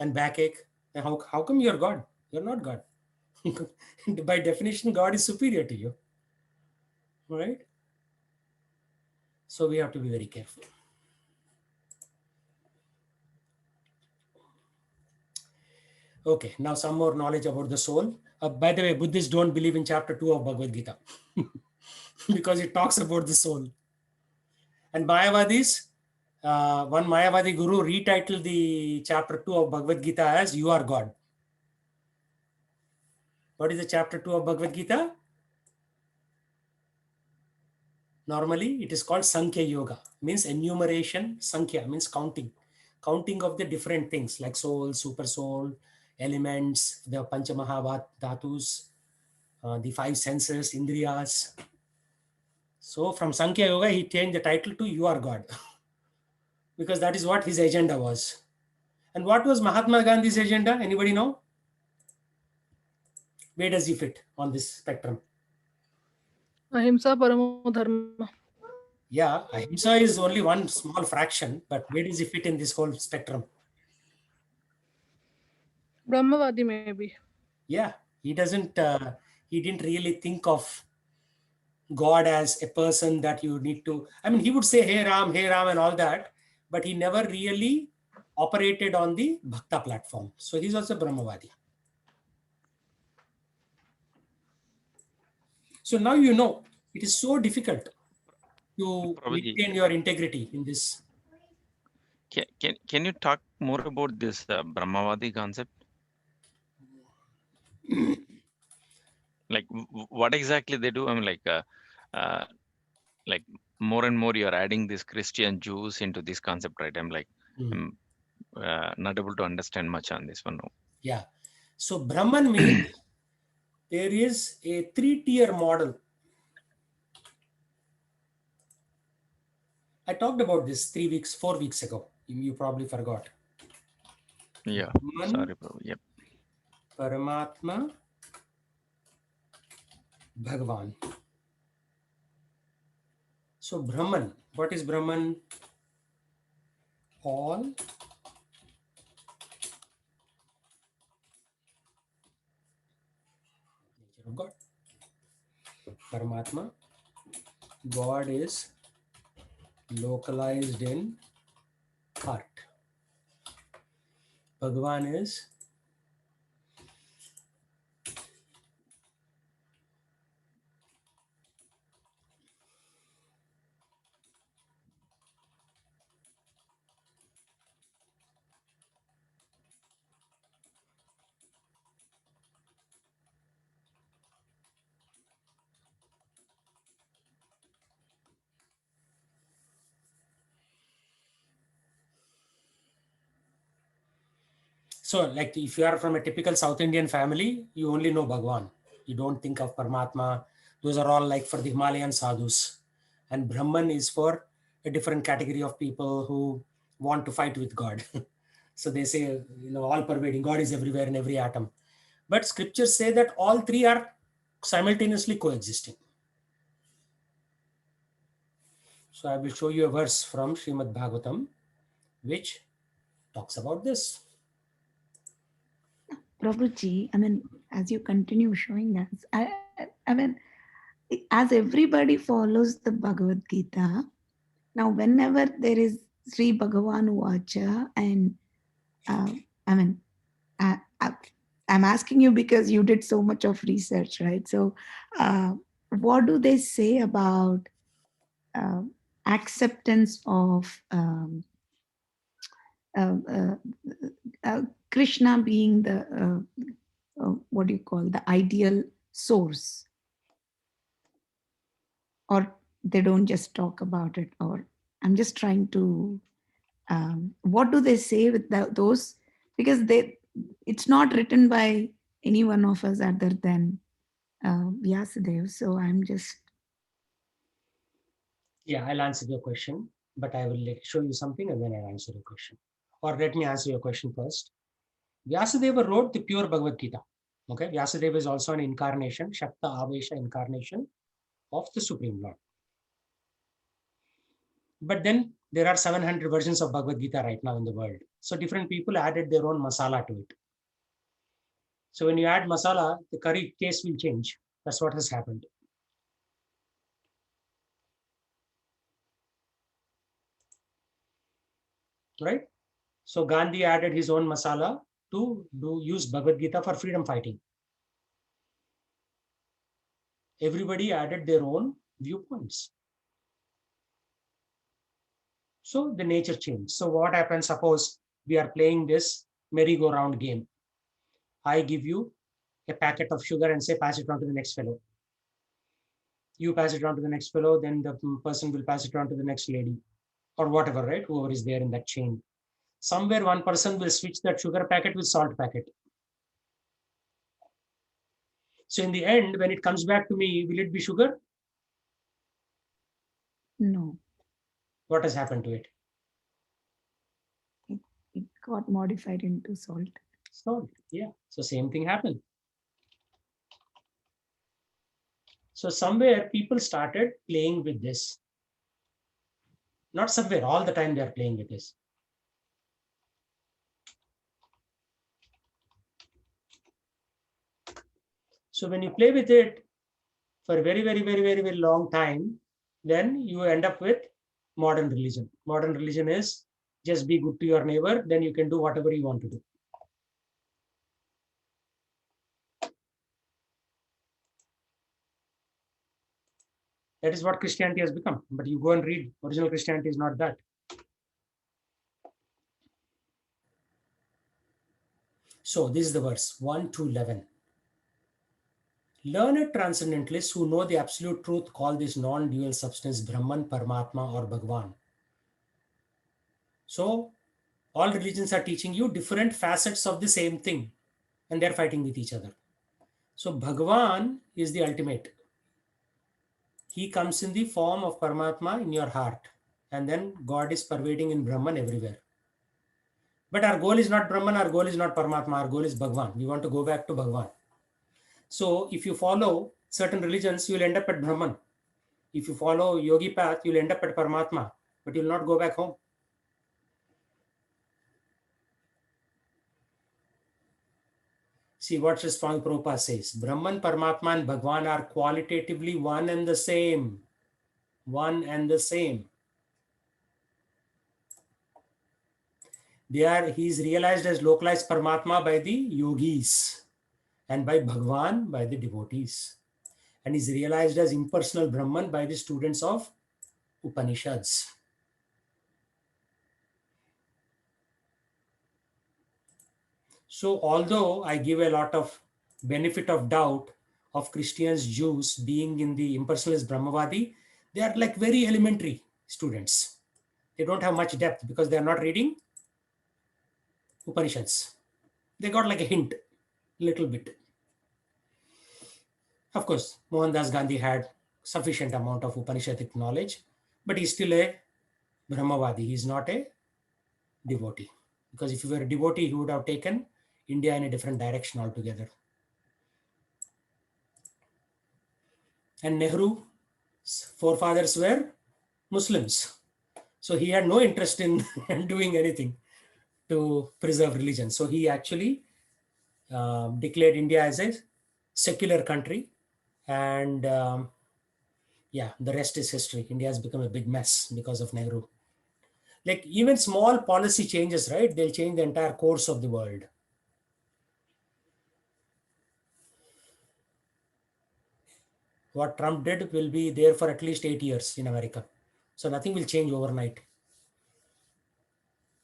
and backache? And how come you're God? You're not God. By definition, God is superior to you. Right? So we have to be very careful. Okay, now some more knowledge about the soul. By the way, Buddhists don't believe in chapter 2 of Bhagavad Gita because it talks about the soul. And Mayavadis, one Mayavadi guru retitled the chapter 2 of Bhagavad Gita as You Are God. What is the chapter 2 of Bhagavad Gita? Normally, it is called Sankhya Yoga, means enumeration. Sankhya means counting. Counting of the different things like soul, super soul, elements, the Panchamahabhatus, the 5 senses, Indriyas. So from Sankhya Yoga, he changed the title to You Are God because that is what his agenda was. And what was Mahatma Gandhi's agenda? Anybody know? Where does he fit on this spectrum? Ahimsa paramo dharma. Yeah, ahimsa is only one small fraction, but where does he fit in this whole spectrum? Brahmavadi maybe. Yeah, he didn't really think of God as a person that you need to, I mean, he would say, Hey Ram, and all that, but he never really operated on the Bhakta platform. So he's also Brahmavadi. So now you know, it is so difficult to Prabhuji. maintain your integrity in this. Can you talk more about this Brahmavadi concept? Like what exactly they do? I mean, uh, like more and more you're adding this Christian Jews into this concept, right? I'm like, I'm not able to understand much on this one. No. Yeah. So Brahman means there is a 3-tier model. I talked about this 4 weeks ago. You probably forgot. Yeah. Brahman, Sorry, bro. Yep. Paramatma, Bhagwan. So Brahman, what is Brahman? All nature of God. Paramatma, God is localized in heart. Bhagwan is so like if you are from a typical South Indian family, you only know Bhagwan. You don't think of Paramatma. Those are all like for the Himalayan sadhus. And Brahman is for a different category of people who want to fight with God. So they say, all pervading. God is everywhere in every atom. But scriptures say that all three are simultaneously coexisting. So I will show you a verse from Srimad Bhagavatam, which talks about this. Prabhuji, I mean, as you continue showing us, I mean, as everybody follows the Bhagavad Gita, now whenever there is Sri Bhagavan Vacha, and I mean, I'm asking you because you did so much of research, right? So, what do they say about acceptance of Krishna being the what do you call the ideal source, or they don't just talk about it? Or I'm just trying to what do they say with those, because it's not written by any one of us other than Vyasadeva. So I'm just I'll answer your question, but I will show you something and then I'll answer your question. Or let me answer your question first. Vyasadeva wrote the pure Bhagavad Gita. Okay, Vyasadeva is also an incarnation, Shakta Avesha incarnation of the Supreme Lord. But then there are 700 versions of Bhagavad Gita right now in the world. So different people added their own masala to it. So when you add masala, the curry taste will change. That's what has happened. Right? So Gandhi added his own masala to use Bhagavad Gita for freedom fighting. Everybody added their own viewpoints. So the nature changed. So what happens? Suppose we are playing this merry-go-round game. I give you a packet of sugar and say, pass it on to the next fellow. You pass it on to the next fellow, then the person will pass it on to the next lady or whatever, right? Whoever is there in that chain. Somewhere one person will switch that sugar packet with salt packet. So in the end, when it comes back to me, will it be sugar? no. What has happened to it? It got modified into salt. Salt. Yeah. So same thing happened. So somewhere people started playing with this. Not somewhere, all the time they are playing with this. So when you play with it for a very, very, very, very, very long time, then you end up with modern religion. Modern religion is just be good to your neighbor, then you can do whatever you want to do. That is what Christianity has become. But you go and read, original Christianity is not that. So this is the verse 1 to 11. Learned transcendentalists who know the absolute truth call this non-dual substance Brahman, Paramatma, or Bhagwan. So all religions are teaching you different facets of the same thing, and they're fighting with each other. So Bhagwan is the ultimate. He comes in the form of Paramatma in your heart, and then God is pervading in Brahman everywhere. But our goal is not Brahman, our goal is not Paramatma, our goal is Bhagwan. We want to go back to Bhagwan. So if you follow certain religions, you will end up at Brahman. If you follow yogi path, you'll end up at Paramatma, but you'll not go back home. See what Swami Prabhupada says. Brahman, Paramatma, and Bhagwan are qualitatively one and the same. One and the same. He is realized as localized Paramatma by the yogis and by Bhagwan by the devotees. And is realized as impersonal Brahman by the students of Upanishads. So although I give a lot of benefit of doubt of Christians, Jews being in the impersonalist Brahmavadi, they are like very elementary students. They don't have much depth because they are not reading Upanishads. They got like a hint, little bit. Of course, Mohandas Gandhi had sufficient amount of Upanishadic knowledge, but he's still a Brahmavadi. He's not a devotee. Because if he were a devotee, he would have taken India in a different direction altogether. And Nehru's forefathers were Muslims. So he had no interest in doing anything to preserve religion. So he actually declared India as a secular country. And yeah, the rest is history. India has become a big mess because of Nehru. Like even small policy changes, right? They'll change the entire course of the world. What Trump did will be there for at least 8 years in America. So nothing will change overnight.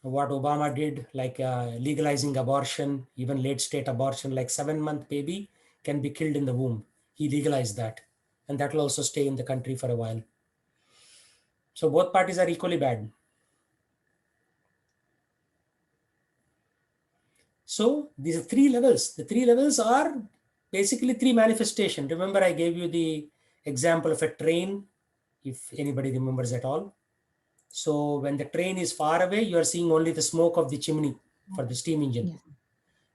What Obama did, like legalizing abortion, even late state abortion, like 7-month baby can be killed in the womb. He legalized that. And that will also stay in the country for a while. So both parties are equally bad. So these are 3 levels. The 3 levels are basically 3 manifestations. Remember, I gave you the example of a train, if anybody remembers at all. So when the train is far away, you are seeing only the smoke of the chimney for the steam engine. Yeah.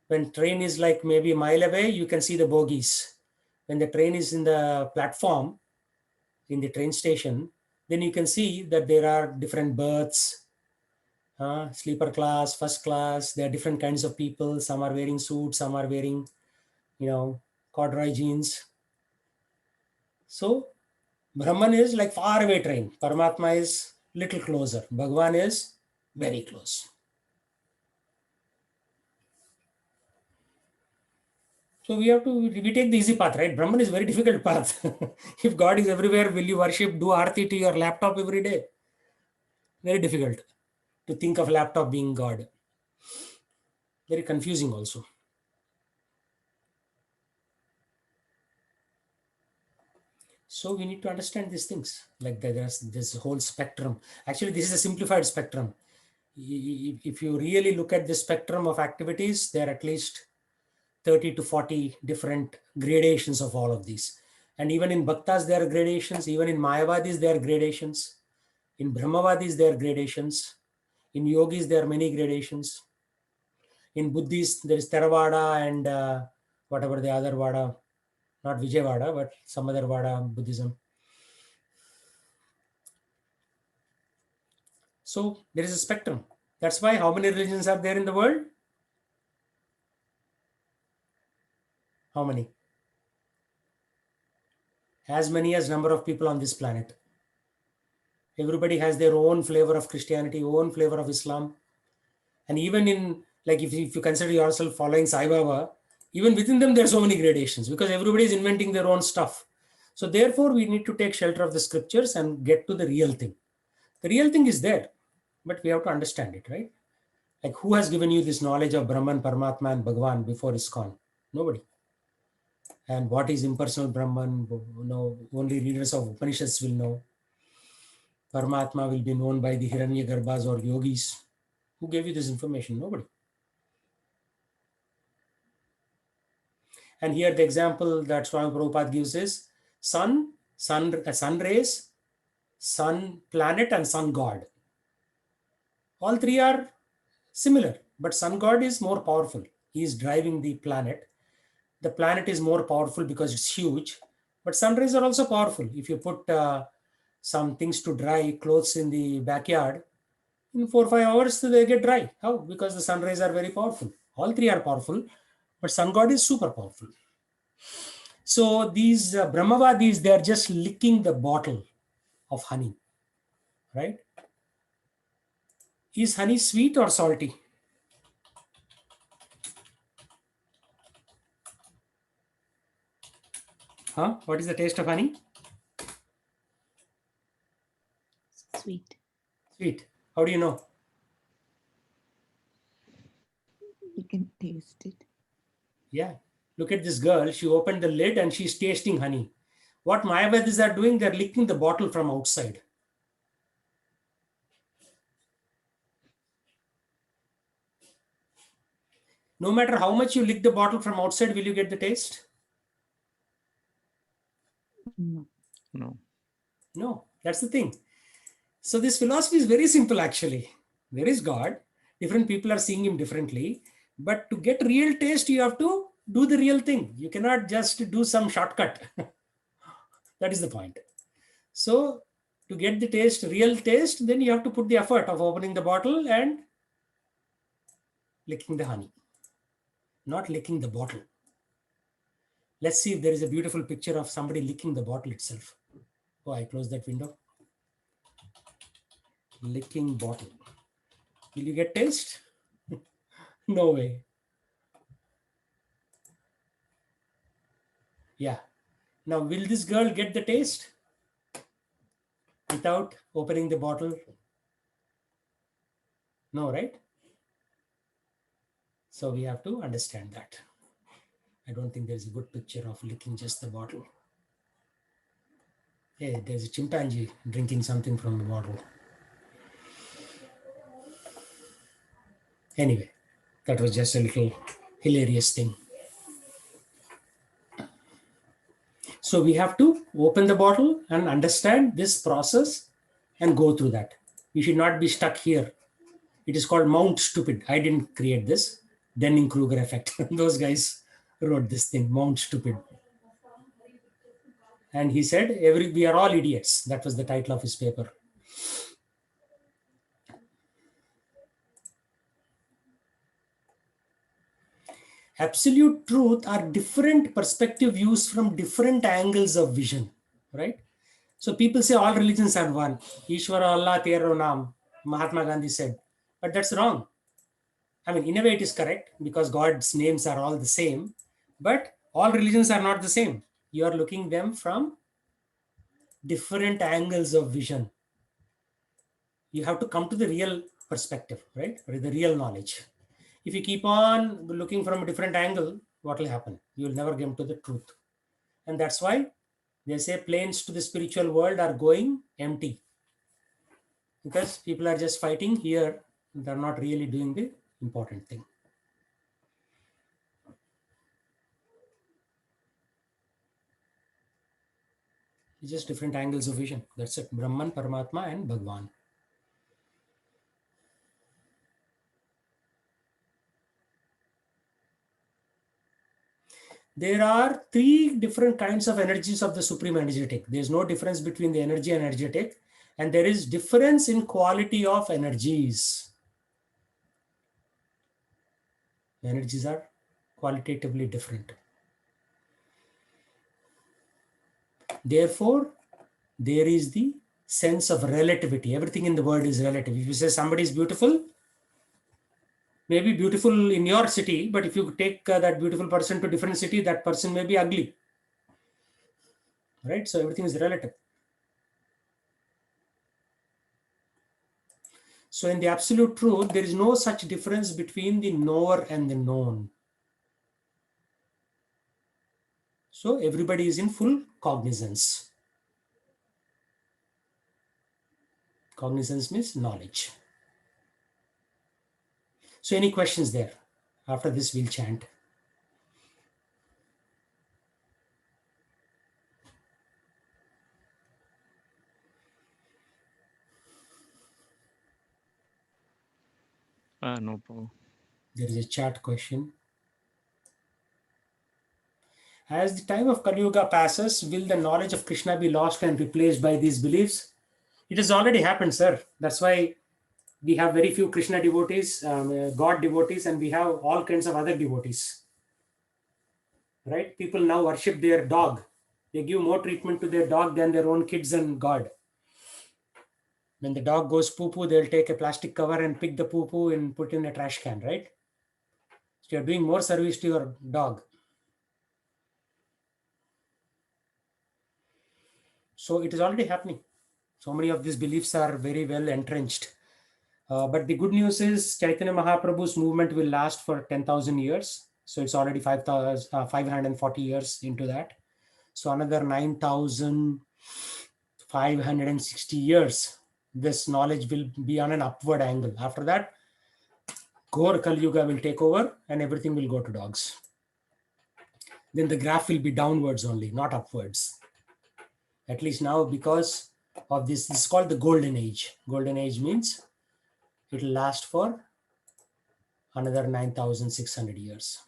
When train is like maybe a mile away, you can see the bogies. When the train is in the platform, in the train station, then you can see that there are different berths, sleeper class, first class. There are different kinds of people. Some are wearing suits, some are wearing, corduroy jeans. So Brahman is like far away train. Paramatma is little closer. Bhagwan is very close. So we take the easy path, right? Brahman is very difficult path. If God is everywhere, will you worship, do arti to your laptop every day? Very difficult to think of laptop being God. Very confusing also. So we need to understand these things. Like there's this whole spectrum. Actually, this is a simplified spectrum. If you really look at the spectrum of activities, there are at least 30 to 40 different gradations of all of these. And even in Bhaktas, there are gradations. Even in Mayavadis, there are gradations. In Brahmavadis, there are gradations. In Yogis, there are many gradations. In Buddhists, there is Theravada and whatever the other Vada, not Vijayavada, but some other Vada Buddhism. So there is a spectrum. That's why how many religions are there in the world? How many? As many as number of people on this planet. Everybody has their own flavor of Christianity, own flavor of Islam. And even in, like if you consider yourself following Sai Baba, even within them, there are so many gradations because everybody is inventing their own stuff. So therefore, we need to take shelter of the scriptures and get to the real thing. The real thing is there, but we have to understand it, right? Like, who has given you this knowledge of Brahman, Paramatma, and Bhagavan before ISKCON? Nobody. And what is impersonal Brahman? Only readers of Upanishads will know. Paramatma will be known by the Hiranyagarbhas or yogis. Who gave you this information? Nobody. And here the example that Swami Prabhupada gives is sun rays, sun planet, and sun god. All three are similar, but sun god is more powerful. He is driving the planet. The planet is more powerful because it's huge, but sun rays are also powerful. If you put some things to dry, clothes in the backyard, in 4 or 5 hours they get dry. How? Because the sun rays are very powerful. All three are powerful, but sun god is super powerful. So these Brahmavadis, they are just licking the bottle of honey, right? Is honey sweet or salty? Huh? What is the taste of honey? Sweet. Sweet. How do you know? You can taste it. Yeah. Look at this girl. She opened the lid and she's tasting honey. What Mayavadis are doing, they're licking the bottle from outside. No matter how much you lick the bottle from outside, will you get the taste? No. No. No, that's the thing. So this philosophy is very simple actually. There is God. Different people are seeing him differently. But to get real taste, you have to do the real thing. You cannot just do some shortcut. That is the point. So to get the taste, real taste, then you have to put the effort of opening the bottle and licking the honey. Not licking the bottle. Let's see if there is a beautiful picture of somebody licking the bottle itself. Oh, I closed that window. Licking bottle. Will you get taste? No way. Yeah. Now, will this girl get the taste without opening the bottle? No, right? So we have to understand that. I don't think there's a good picture of licking just the bottle. Hey, there's a chimpanzee drinking something from the bottle. Anyway, that was just a little hilarious thing. So we have to open the bottle and understand this process and go through that. We should not be stuck here. It is called Mount Stupid. I didn't create this. Dunning-Kruger effect. Those guys wrote this thing, Mount Stupid. And he said, we are all idiots. That was the title of his paper. Absolute truth are different perspective views from different angles of vision, right? So people say all religions are one. Ishvara Allah Tero Nam, Mahatma Gandhi said. But that's wrong. I mean, in a way it is correct because God's names are all the same. But all religions are not the same. You are looking them from different angles of vision. You have to come to the real perspective, right? Or the real knowledge. If you keep on looking from a different angle, what will happen? You will never get to the truth. And that's why they say planes to the spiritual world are going empty. Because people are just fighting here. They're not really doing the important thing. It's just different angles of vision. That's it. Brahman, Paramatma, and Bhagwan. There are 3 different kinds of energies of the Supreme Energetic. There's no difference between the energy and energetic. And there is difference in quality of energies. The energies are qualitatively different. Therefore, there is the sense of relativity. Everything in the world is relative. If you say somebody is beautiful, maybe beautiful in your city, but if you take that beautiful person to a different city, that person may be ugly. Right? So everything is relative. So in the absolute truth, there is no such difference between the knower and the known. So everybody is in full cognizance. Cognizance means knowledge. So any questions there? After this, we'll chant. No problem. There is a chat question. As the time of Kali Yuga passes, will the knowledge of Krishna be lost and replaced by these beliefs? It has already happened, sir. That's why we have very few Krishna devotees, God devotees, and we have all kinds of other devotees. Right? People now worship their dog. They give more treatment to their dog than their own kids and God. When the dog goes poo-poo, they'll take a plastic cover and pick the poo-poo and put in a trash can, right? So you're doing more service to your dog. So it is already happening. So many of these beliefs are very well entrenched. But the good news is Chaitanya Mahaprabhu's movement will last for 10,000 years. So it's already 540 years into that. So another 9,560 years, this knowledge will be on an upward angle. After that, Ghor Kali Yuga will take over and everything will go to dogs. Then the graph will be downwards only, not upwards. At least now, because of this is called the Golden Age. Golden Age means it will last for another 9,600 years.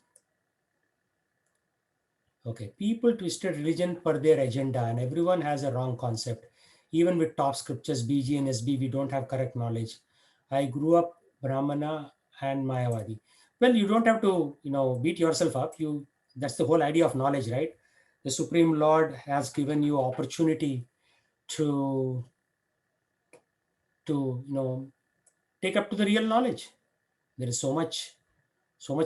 Okay, people twisted religion per their agenda and everyone has a wrong concept. Even with top scriptures, BG and SB, we don't have correct knowledge. I grew up Brahmana and Mayavadi. Well, you don't have to, beat yourself up. That's the whole idea of knowledge, right? The Supreme Lord has given you opportunity to take up to the real knowledge. There is so much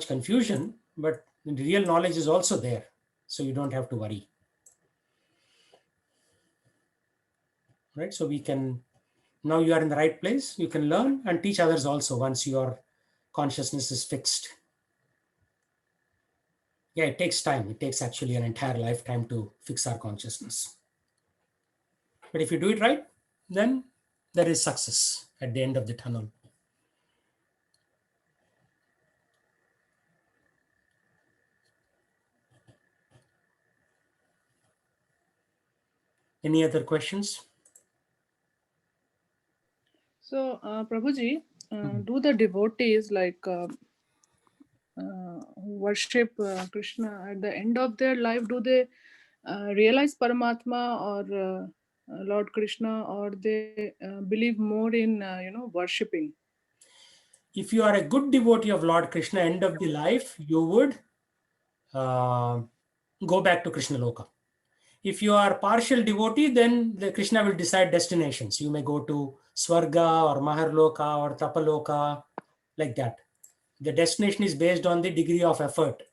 confusion, but the real knowledge is also there. So you don't have to worry. Right? So now you are in the right place. You can learn and teach others also once your consciousness is fixed. Yeah, it takes time. It takes actually an entire lifetime to fix our consciousness. But if you do it right, then there is success at the end of the tunnel. Any other questions? So, Prabhuji, do the devotees who worship Krishna at the end of their life, do they realize Paramatma or Lord Krishna, or they believe more in worshipping? If you are a good devotee of Lord Krishna, end of the life, you would go back to Krishna Loka. If you are partial devotee, then the Krishna will decide destinations. You may go to Swarga or Maharloka or Tapaloka, like that. The destination is based on the degree of effort.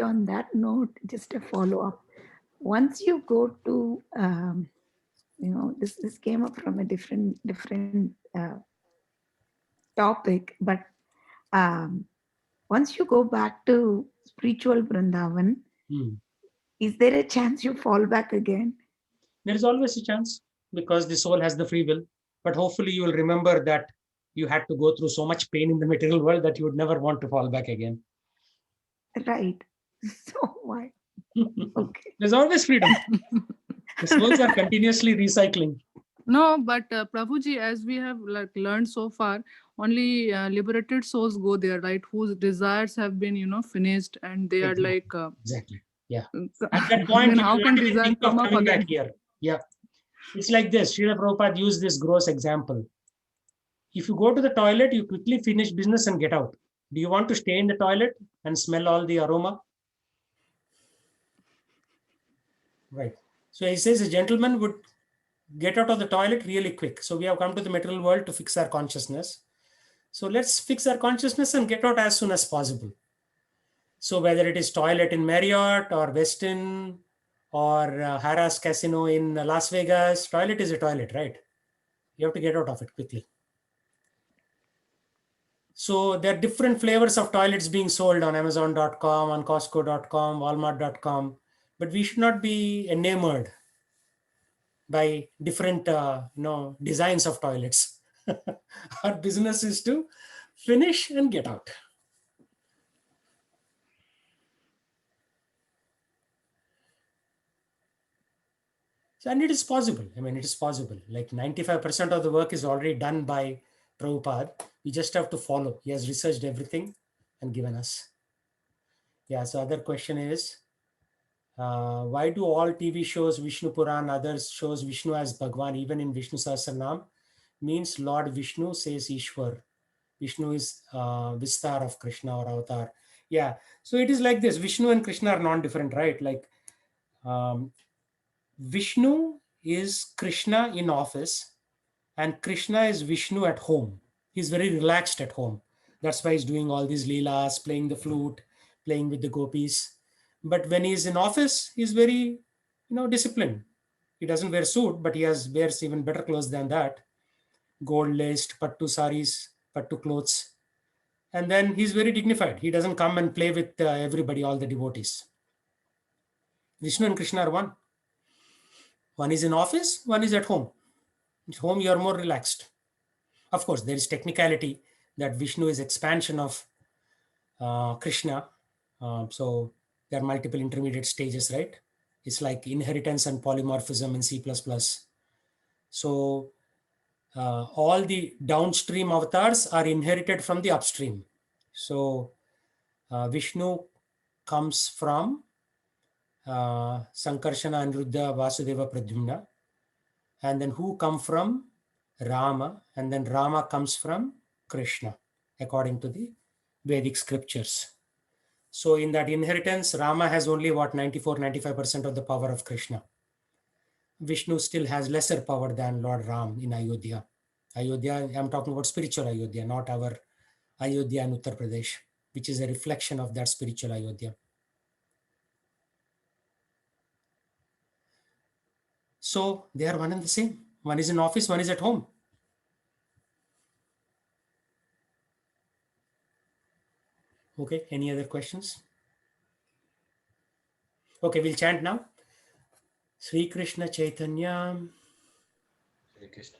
On that note, just a follow-up. Once you go to, this came up from a different topic, but once you go back to spiritual Vrindavan, is there a chance you fall back again? There is always a chance because the soul has the free will. But hopefully you will remember that you had to go through so much pain in the material world that you would never want to fall back again. Right. So why? Okay. There's always freedom. The souls are continuously recycling. No, but Prabhuji, as we have learned so far, only liberated souls go there, right? Whose desires have been, finished, and they Exactly. are Exactly. Yeah. At that point, then you how will can not even desire think of come up coming back again? here. Yeah. It's like this. Srila Prabhupada used this gross example. If you go to the toilet, you quickly finish business and get out. Do you want to stay in the toilet and smell all the aroma? Right. So he says a gentleman would get out of the toilet really quick. So we have come to the material world to fix our consciousness. So let's fix our consciousness and get out as soon as possible. So whether it is toilet in Marriott or Westin or Harrah's Casino in Las Vegas. Toilet is a toilet, right? You have to get out of it quickly. So there are different flavors of toilets being sold on Amazon.com, on Costco.com, Walmart.com, but we should not be enamored by different designs of toilets. Our business is to finish and get out. So, and it is possible. I mean, it is possible. Like 95% of the work is already done by Prabhupada. We just have to follow. He has researched everything and given us. Yeah, so other question is, why do all TV shows Vishnu Puran, others shows Vishnu as Bhagwan, even in Vishnu Sahasranam? Means Lord Vishnu says Ishwar. Vishnu is Vistar of Krishna or Avatar. Yeah, so it is like this. Vishnu and Krishna are non-different, right? Like Vishnu is Krishna in office and Krishna is Vishnu at home. He's very relaxed at home. That's why he's doing all these leelas, playing the flute, playing with the gopis. But when he's in office, he's very, disciplined. He doesn't wear suit, but he wears even better clothes than that. Gold laced, pattu saris, pattu clothes. And then he's very dignified. He doesn't come and play with everybody, all the devotees. Vishnu and Krishna are one. One is in office, one is at home. At home, you are more relaxed. Of course, there is technicality that Vishnu is expansion of Krishna. So there are multiple intermediate stages, right? It's like inheritance and polymorphism in C++. So all the downstream avatars are inherited from the upstream. So Vishnu comes from Sankarshana, Aniruddha, Vasudeva, Pradyumna. And then who come from Rama, and then Rama comes from Krishna, according to the Vedic scriptures. So in that inheritance, Rama has only 94-95% of the power of Krishna. Vishnu still has lesser power than Lord Ram in Ayodhya. Ayodhya, I'm talking about spiritual Ayodhya, not our Ayodhya in Uttar Pradesh, which is a reflection of that spiritual Ayodhya. So they are one and the same. One is in office, one is at home. Okay, any other questions? Okay, we'll chant now. Sri Krishna Chaitanya. Hare Krishna.